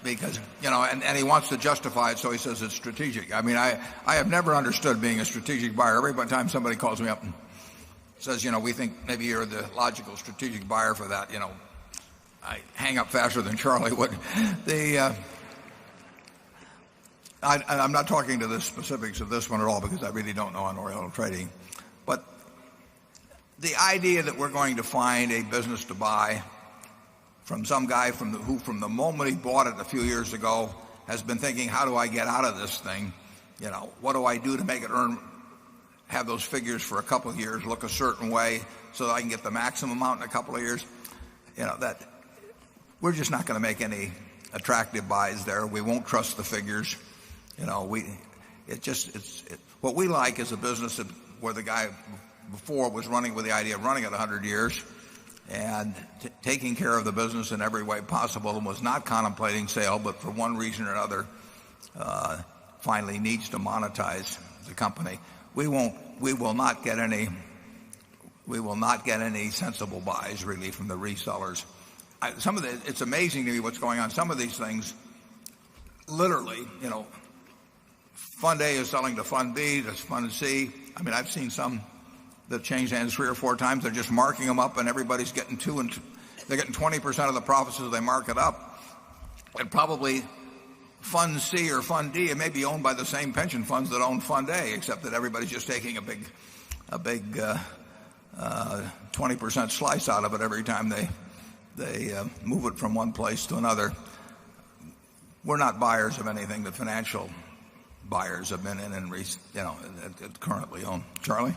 because, and he wants to justify it, so he says it's strategic. I mean, I have never understood being a strategic buyer. Every time somebody calls me up and says, we think maybe you're the logical strategic buyer for that, I hang up faster than Charlie would. I'm not talking to the specifics of this one at all because I really don't know on Oriental trading. But the idea that we're going to find a business to buy from some guy who from the moment he bought it a few years ago has been thinking, how do I get out of this thing? What do I do to make it have those figures for a couple of years, look a certain way so that I can get the maximum amount in a couple of years? That we're just not going to make any attractive buys there. We won't trust the figures. What we like is a business where the guy before was running with the idea of running it 100 years and taking care of the business in every way possible and was not contemplating sale, but for one reason or another finally needs to monetize the company. We will not get any sensible buys really from the resellers. It's amazing to me what's going on. Some of these things, literally, Fund A is selling to Fund B, to Fund C. I mean, I've seen some that changed hands 3 or 4 times. They're just marking them up, and everybody's getting they're getting 20% of the profits as they mark it up. And probably Fund C or Fund D, it may be owned by the same pension funds that own Fund A, except that everybody's just taking a big 20% slice out of it every time they move it from one place to another. We're not buyers of anything the financial buyers have been in and currently own. Charlie?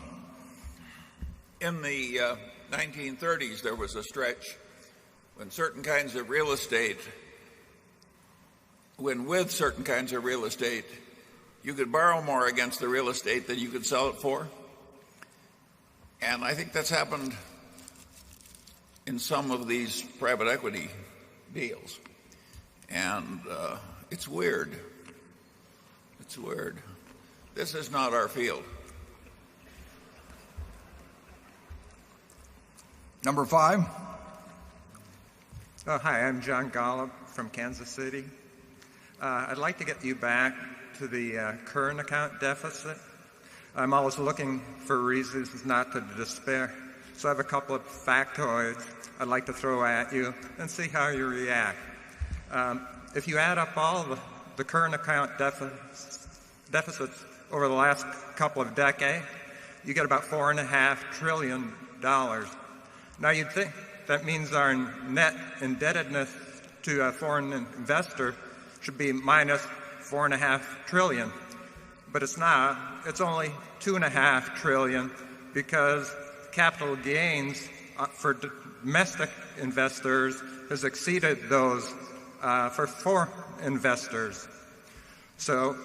In the 1930s, there was a stretch when with certain kinds of real estate, you could borrow more against the real estate than you could sell it for. And I think that's happened in some of these private equity deals. And it's weird. It's weird. This is not our field. Number 5. Hi, I'm John Golub from Kansas City. I'd like to get you back to the current account deficit. I'm always looking for reasons not to despair. So I have a couple of factoids I'd like to throw at you and see how you react. If you add up all the current account deficits over the last couple of decades, you get about $4.5 trillion. Now you'd think that means our net indebtedness to a foreign investor should be minus $4.5 trillion. But it's not. It's only $2.5 trillion because capital gains for domestic investors has exceeded those for foreign investors. So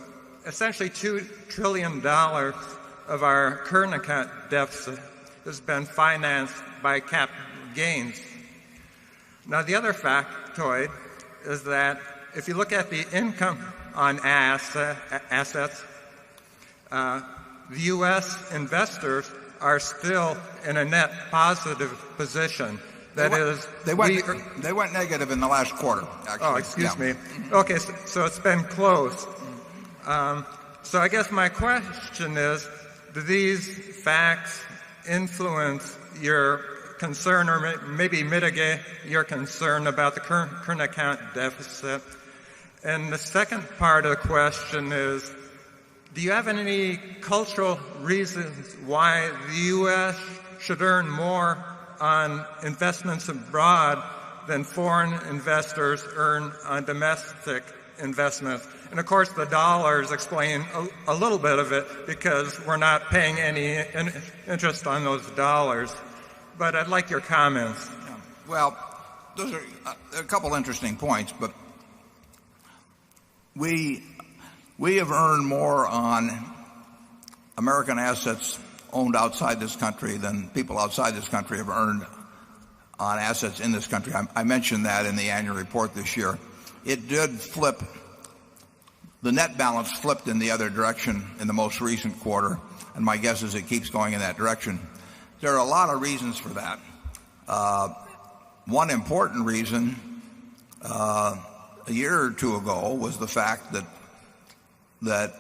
essentially $2 trillion of our current account deficit has been financed by capital gains. Now the other factoid is that if you look at the income on assets, the U.S. investors are still in a net positive position. They went negative in the last quarter, actually. Oh, excuse me. Okay, so it's been close. So I guess my question is, do these facts influence your concern or maybe mitigate your concern about the current account deficit? And the second part of the question is, do you have any cultural reasons why the U.S. should earn more on investments abroad than foreign investors earn on domestic investments? And of course the dollars explain a little bit of it because we're not paying any interest on those dollars. But I'd like your comments. Well, those are a couple interesting points, but we have earned more on American assets owned outside this country than people outside this country have earned on assets in this country. I mentioned that in the annual report this year. It did flip. The net balance flipped in the other direction in the most recent quarter, and my guess is it keeps going in that direction. There are a lot of reasons for that. One important reason a year or two ago was the fact that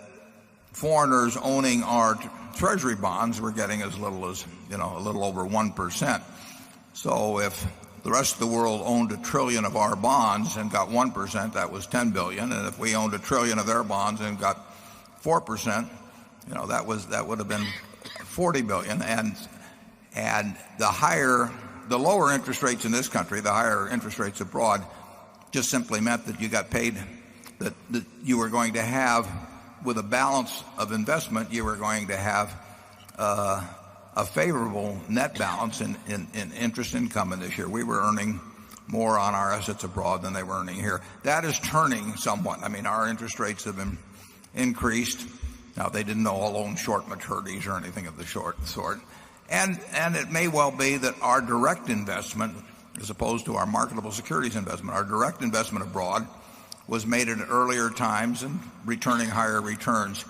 foreigners owning our treasury bonds were getting as little as, a little over 1%. So if the rest of the world owned $1 trillion of our bonds and got 1%, that was $10 billion. And if we owned $1 trillion of their bonds and got 4%, that would have been $40 billion. And the lower interest rates in this country, the higher interest rates abroad, just simply meant that you got paid, that you were going to have, with a balance of investment, you were going to have a favorable net balance in interest income in this year. We were earning more on our assets abroad than they were earning here. That is turning somewhat. I mean, our interest rates have been increased. Now, they didn't all own short maturities or anything of the sort. And it may well be that our direct investment, as opposed to our marketable securities investment, our direct investment abroad was made at earlier times and returning higher returns.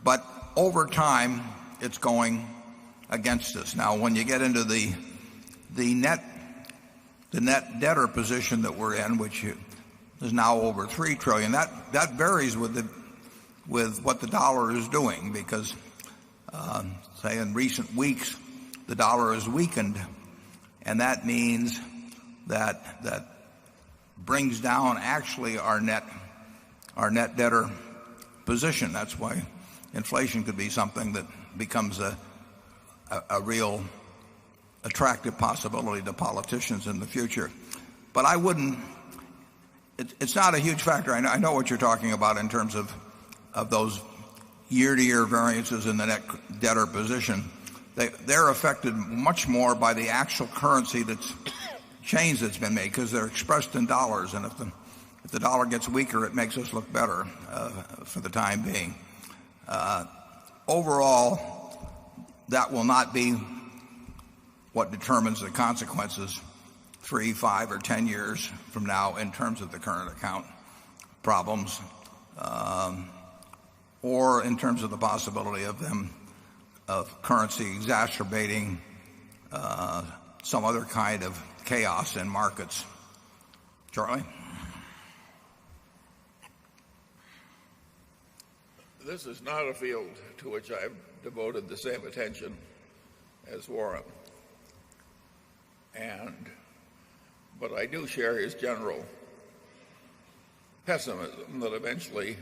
But over time, it's going against us. Now, when you get into the net debtor position that we're in, which is now over $3 trillion, that varies with what the dollar is doing, because say in recent weeks the dollar has weakened, and that means that brings down actually our net debtor position. That's why inflation could be something that becomes a real attractive possibility to politicians in the future. But I wouldn't, it's not a huge factor. I know what you're talking about in terms of those year-to-year variances in the net debtor position. They're affected much more by the actual currency change that's been made, because they're expressed in dollars, and if the dollar gets weaker, it makes us look better for the time being. Overall, that will not be what determines the consequences 3, 5, or 10 years from now in terms of the current account problems, or in terms of the possibility of currency exacerbating some other kind of chaos in markets. Charlie? This is not a field to which I've devoted the same attention as Warren. But I do share his general pessimism that eventually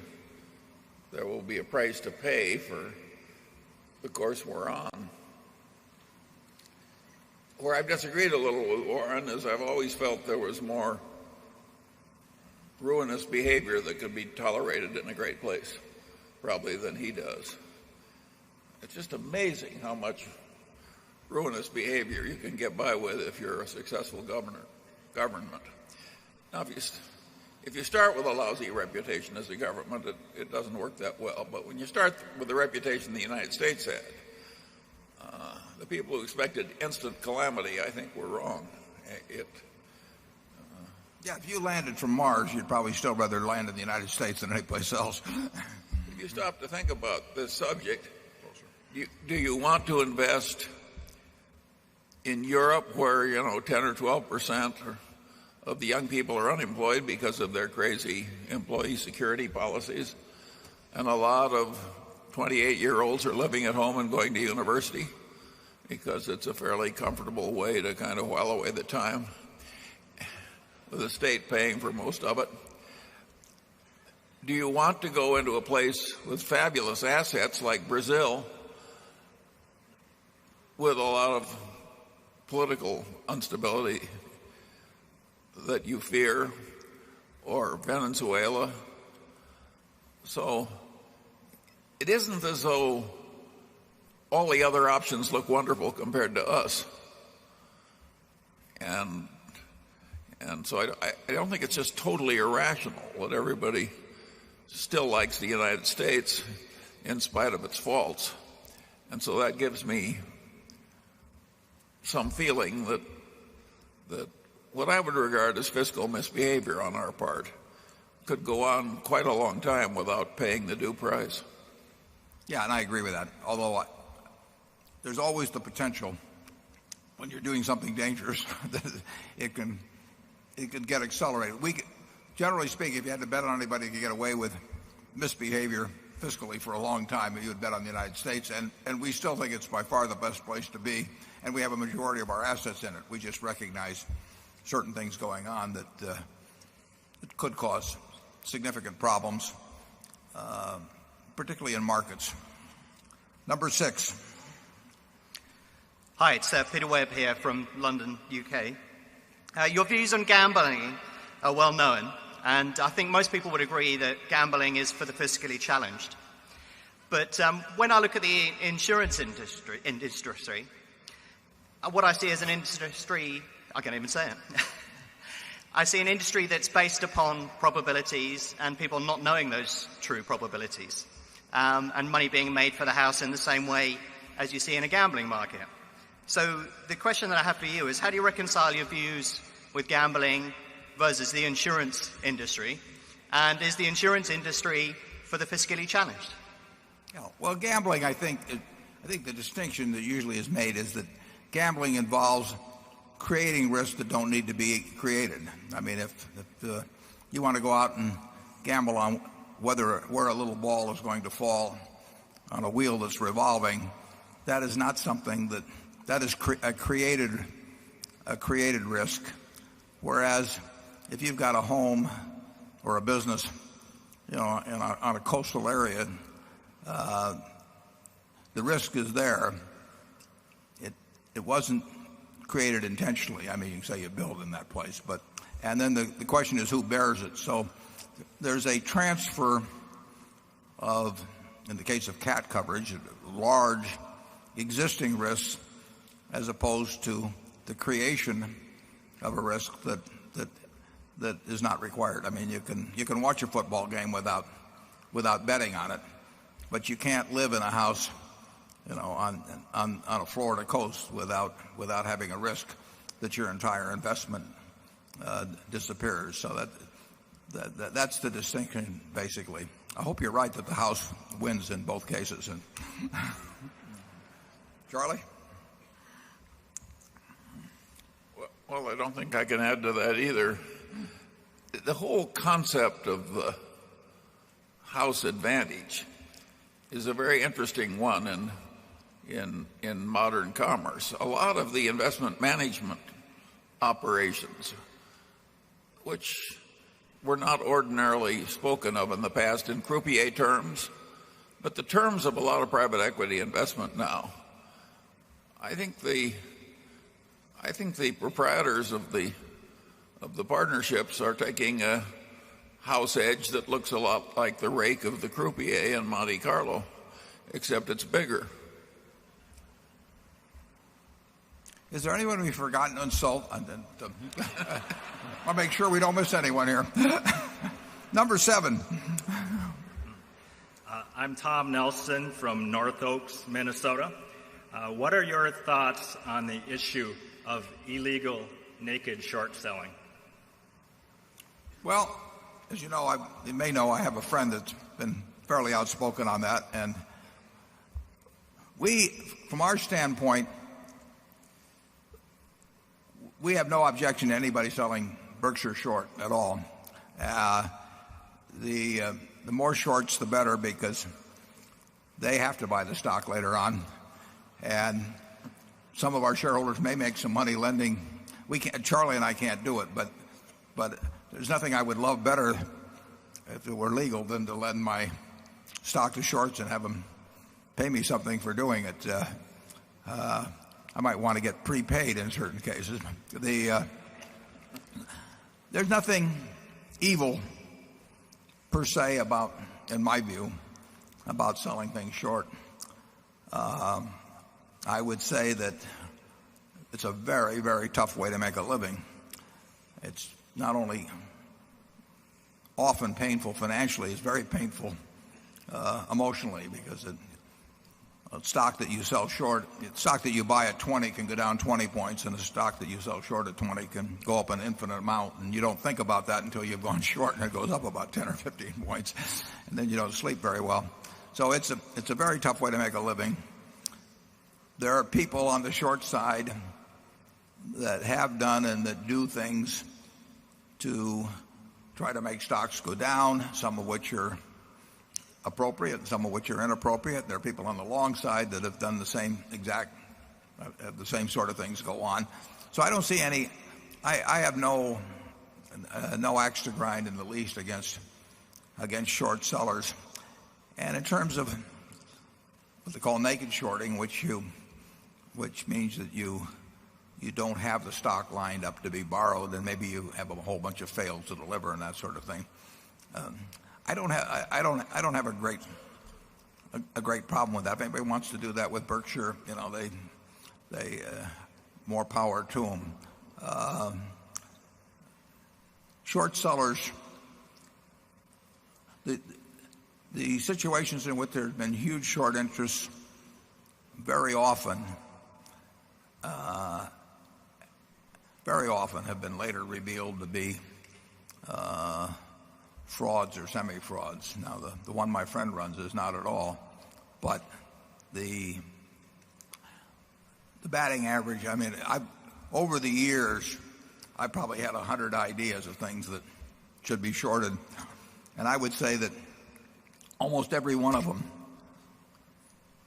there will be a price to pay for the course we're on. Where I've disagreed a little with Warren is I've always felt there was more ruinous behavior that could be tolerated in a great place, probably, than he does. It's just amazing how much ruinous behavior you can get by with if you're a successful government. Now, if you start with a lousy reputation as a government, it doesn't work that well. But when you start with the reputation the United States had, the people who expected instant calamity, I think, were wrong. Yeah, if you landed from Mars, you'd probably still rather land in the United States than anyplace else. If you stop to think about this subject, do you want to invest in Europe, where 10 or 12% of the young people are unemployed because of their crazy employee security policies, and a lot of 28-year-olds are living at home and going to university because it's a fairly comfortable way to kind of while away the time, with the state paying for most of it? Do you want to go into a place with fabulous assets like Brazil, with a lot of political instability that you fear, or Venezuela? So it isn't as though all the other options look wonderful compared to us. And so I don't think it's just totally irrational that everybody still likes the United States in spite of its faults. And so that gives me some feeling that what I would regard as fiscal misbehavior on our part could go on quite a long time without paying the due price. Yeah, and I agree with that. Although there's always the potential when you're doing something dangerous, it can get accelerated. Generally speaking, if you had to bet on anybody to get away with misbehavior fiscally for a long time, you would bet on the United States, and we still think it's by far the best place to be, and we have a majority of our assets in it. We just recognize certain things going on that it could cause significant problems, particularly in markets. Number 6. Hi, it's Peter Webb here from London, UK. Your views on gambling are well known, and I think most people would agree that gambling is for the fiscally challenged. But when I look at the insurance industry, what I see as an industry, I can't even say it. I see an industry that's based upon probabilities and people not knowing those true probabilities, and money being made for the house in the same way as you see in a gambling market. So the question that I have for you is, how do you reconcile your views with gambling versus the insurance industry? And is the insurance industry for the fiscally challenged? Yeah, well, gambling, I think the distinction that usually is made is that gambling involves creating risks that don't need to be created. I mean, if you want to go out and gamble on where a little ball is going to fall on a wheel that's revolving, that is not something that is a created risk. Whereas if you've got a home or a business, on a coastal area, the risk is there. It wasn't created intentionally. I mean, you can say you build in that place, and then the question is who bears it. So there's a transfer of, in the case of cat coverage, large existing risks as opposed to the creation of a risk that is not required. I mean, you can watch a football game without betting on it, but you can't live in a house, on a Florida coast without having a risk that your entire investment disappears. So that's the distinction, basically. I hope you're right that the house wins in both cases. And Charlie? Well, I don't think I can add to that either. The whole concept of the house advantage is a very interesting one in modern commerce. A lot of the investment management operations, which were not ordinarily spoken of in the past in croupier terms, but the terms of a lot of private equity investment now, I think the proprietors of the partnerships are taking a house edge that looks a lot like the rake of the croupier in Monte Carlo, except it's bigger. Is there anyone we've forgotten to insult? I'll make sure we don't miss anyone here. Number 7. I'm Tom Nelson from North Oaks, Minnesota. What are your thoughts on the issue of illegal naked short selling? Well, as you may know, I have a friend that's been fairly outspoken on that, and from our standpoint, we have no objection to anybody selling Berkshire short at all. The more shorts, the better, because they have to buy the stock later on, and some of our shareholders may make some money lending. Charlie and I can't do it, but there's nothing I would love better if it were legal than to lend my stock to shorts and have them pay me something for doing it. I might want to get prepaid in certain cases. There's nothing evil per se about, in my view, about selling things short. I would say that it's a very, very tough way to make a living. It's not only often painful financially, it's very painful emotionally, because a stock that you sell short, a stock that you buy at 20 can go down 20 points, and a stock that you sell short at 20 can go up an infinite amount, and you don't think about that until you've gone short and it goes up about 10 or 15 points, and then you don't sleep very well. So it's a very tough way to make a living. There are people on the short side that have done and that do things to try to make stocks go down, some of which are appropriate, some of which are inappropriate. There are people on the long side that have done the same sort of things go on. So I don't see any. I have no axe to grind in the least against short sellers. And in terms of what they call naked shorting, which means that you don't have the stock lined up to be borrowed, and maybe you have a whole bunch of fails to deliver and that sort of thing. I don't have a great problem with that. If anybody wants to do that with Berkshire, they more power to them. Short sellers, the situations in which there have been huge short interests very often have been later revealed to be frauds or semi-frauds. Now, the one my friend runs is not at all, but the batting average, over the years, I probably had 100 ideas of things that should be shorted, and I would say that almost every one of them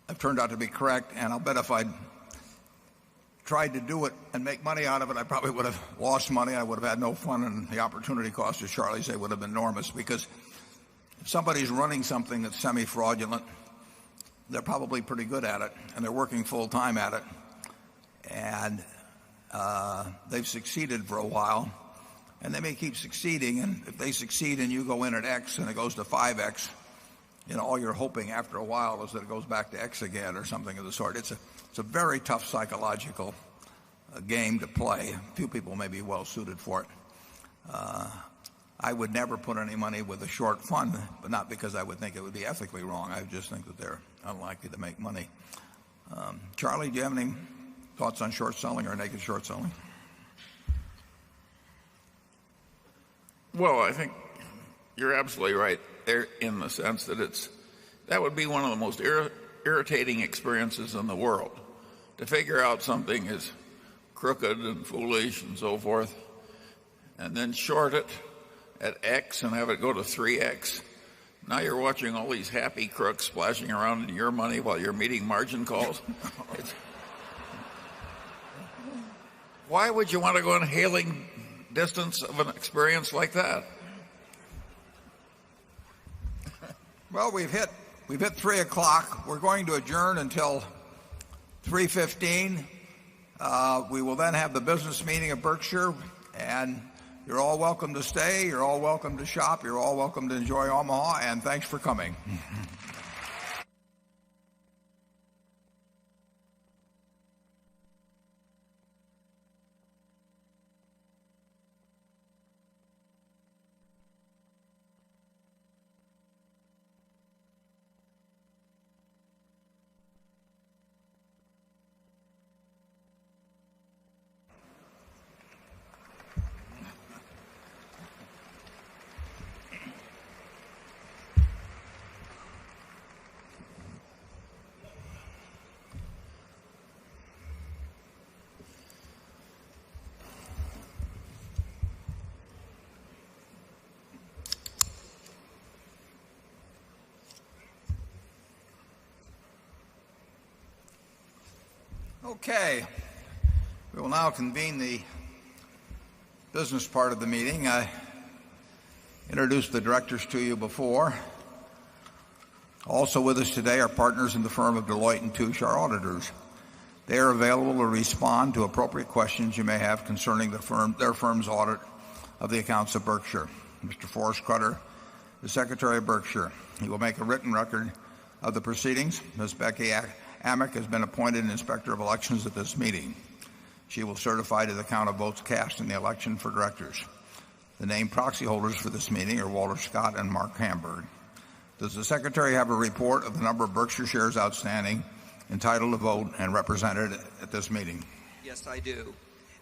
have turned out to be correct, and I'll bet if I'd tried to do it and make money out of it, I probably would have lost money. I would have had no fun, and the opportunity cost, as Charlie said, would have been enormous, because if somebody's running something that's semi-fraudulent, they're probably pretty good at it, and they're working full-time at it, and they've succeeded for a while, and they may keep succeeding, and if they succeed and you go in at X and it goes to 5X, all you're hoping after a while is that it goes back to X again or something of the sort. It's a very tough psychological game to play. Few people may be well suited for it. I would never put any money with a short fund, but not because I would think it would be ethically wrong. I just think that they're unlikely to make money. Charlie, do you have any thoughts on short selling or naked short selling? Well, I think you're absolutely right there in the sense that that would be one of the most irritating experiences in the world, to figure out something is crooked and foolish and so forth, and then short it at X and have it go to 3X. Now you're watching all these happy crooks splashing around in your money while you're meeting margin calls. Why would you want to go in hailing distance of an experience like that? Well, we've hit 3 o'clock. We're going to adjourn until 3:15. We will then have the business meeting of Berkshire, and you're all welcome to stay. You're all welcome to shop. You're all welcome to enjoy Omaha, and thanks for coming. Okay. We will now convene the business part of the meeting. I introduced the directors to you before. Also with us today are partners in the firm of Deloitte & Touche, our auditors. They are available to respond to appropriate questions you may have concerning their firm's audit of the accounts of Berkshire. Mr. Forrest Crutter, the Secretary of Berkshire. He will make a written record of the proceedings. Ms. Becky Amick has been appointed Inspector of Elections at this meeting. She will certify to the count of votes cast in the election for directors. The named proxy holders for this meeting are Walter Scott and Mark Hamburg. Does the Secretary have a report of the number of Berkshire shares outstanding, entitled to vote, and represented at this meeting? Yes, I do.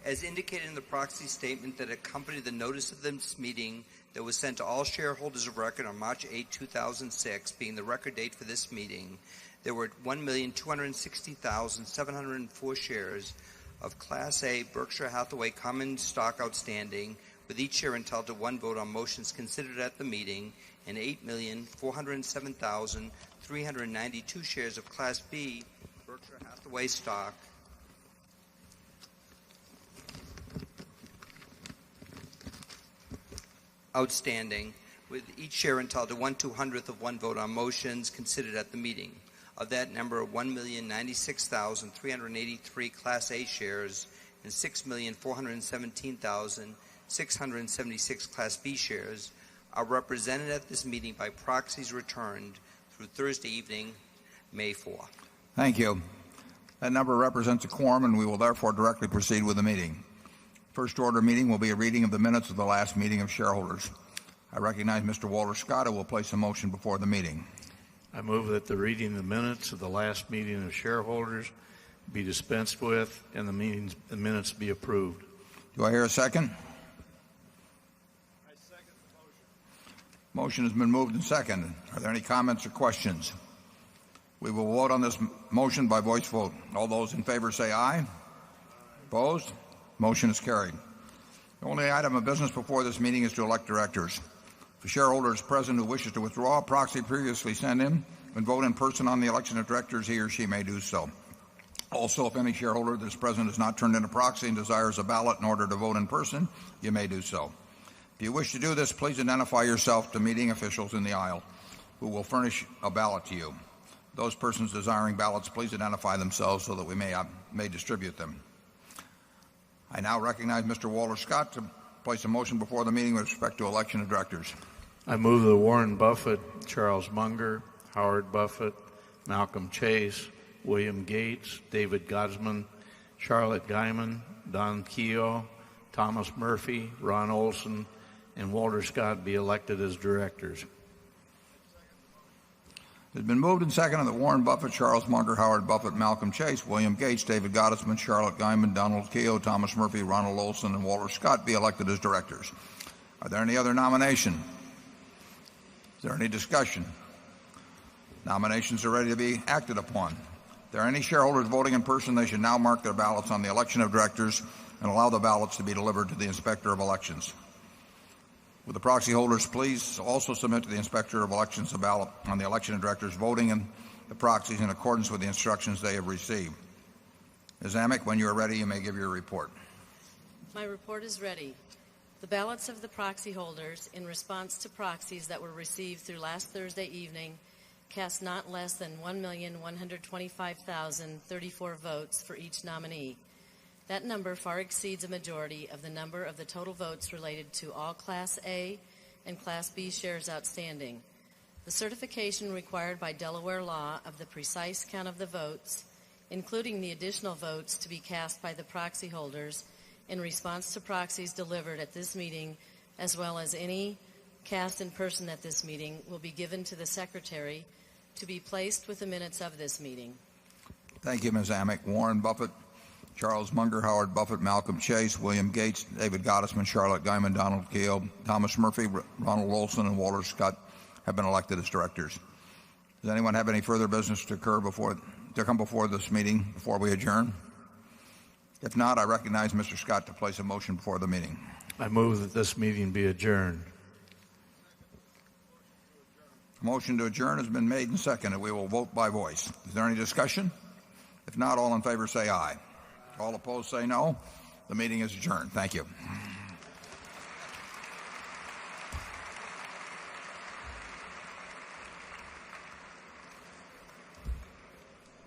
As indicated in the proxy statement that accompanied the notice of this meeting that was sent to all shareholders of record on March 8, 2006, being the record date for this meeting, there were 1,260,704 shares of Class A Berkshire Hathaway common stock outstanding, with each share entitled to one vote on motions considered at the meeting, and 8,407,392 shares of Class B Berkshire Hathaway stock outstanding, with each share entitled to 1/200th of one vote on motions considered at the meeting. Of that number, 1,096,383 Class A shares and 6,417,676 Class B shares are represented at this meeting by proxies returned through Thursday evening, May 4. Thank you. That number represents a quorum, and we will therefore directly proceed with the meeting. First order of meeting will be a reading of the minutes of the last meeting of shareholders. I recognize Mr. Walter Scott, who will place a motion before the meeting. I move that the reading of the minutes of the last meeting of shareholders be dispensed with and the minutes be approved. Do I hear a second? I second the motion. Motion has been moved and seconded. Are there any comments or questions? We will vote on this motion by voice vote. All those in favor say aye. Opposed? Motion is carried. The only item of business before this meeting is to elect directors. If a shareholder is present who wishes to withdraw a proxy previously sent in and vote in person on the election of directors, he or she may do so. Also, if any shareholder that is present has not turned in a proxy and desires a ballot in order to vote in person, you may do so. If you wish to do this, please identify yourself to meeting officials in the aisle who will furnish a ballot to you. Those persons desiring ballots, please identify themselves so that we may distribute them. I now recognize Mr. Walter Scott to place a motion before the meeting with respect to election of directors. I move that Warren Buffett, Charles Munger, Howard Buffett, Malcolm Chase, William Gates, David Godsman, Charlotte Guyman, Don Keogh, Thomas Murphy, Ron Olson, and Walter Scott be elected as directors. It has been moved and seconded that Warren Buffett, Charles Munger, Howard Buffett, Malcolm Chase, William Gates, David Gottesman, Charlotte Guyman, Donald Keogh, Thomas Murphy, Ronald Olson, and Walter Scott be elected as directors. Are there any other nominations? Is there any discussion? Nominations are ready to be acted upon. If there are any shareholders voting in person, they should now mark their ballots on the election of directors and allow the ballots to be delivered to the Inspector of Elections. Would the proxy holders please also submit to the Inspector of Elections a ballot on the election of directors voting in the proxies in accordance with the instructions they have received. Ms. Amick, when you are ready, you may give your report. My report is ready. The ballots of the proxy holders in response to proxies that were received through last Thursday evening cast not less than 1,125,034 votes for each nominee. That number far exceeds a majority of the number of the total votes related to all Class A and Class B shares outstanding. The certification required by Delaware law of the precise count of the votes, including the additional votes to be cast by the proxy holders in response to proxies delivered at this meeting, as well as any cast in person at this meeting, will be given to the Secretary to be placed with the minutes of this meeting. Thank you, Ms. Amick. Warren Buffett, Charles Munger, Howard Buffett, Malcolm Chase, William Gates, David Gottesman, Charlotte Guyman, Donald Keogh, Thomas Murphy, Ronald Olson, and Walter Scott have been elected as directors. Does anyone have any further business to come before this meeting before we adjourn? If not, I recognize Mr. Scott to place a motion before the meeting. I move that this meeting be adjourned. A motion to adjourn has been made and seconded. We will vote by voice. Is there any discussion? If not, all in favor say aye. All opposed say no. The meeting is adjourned. Thank you.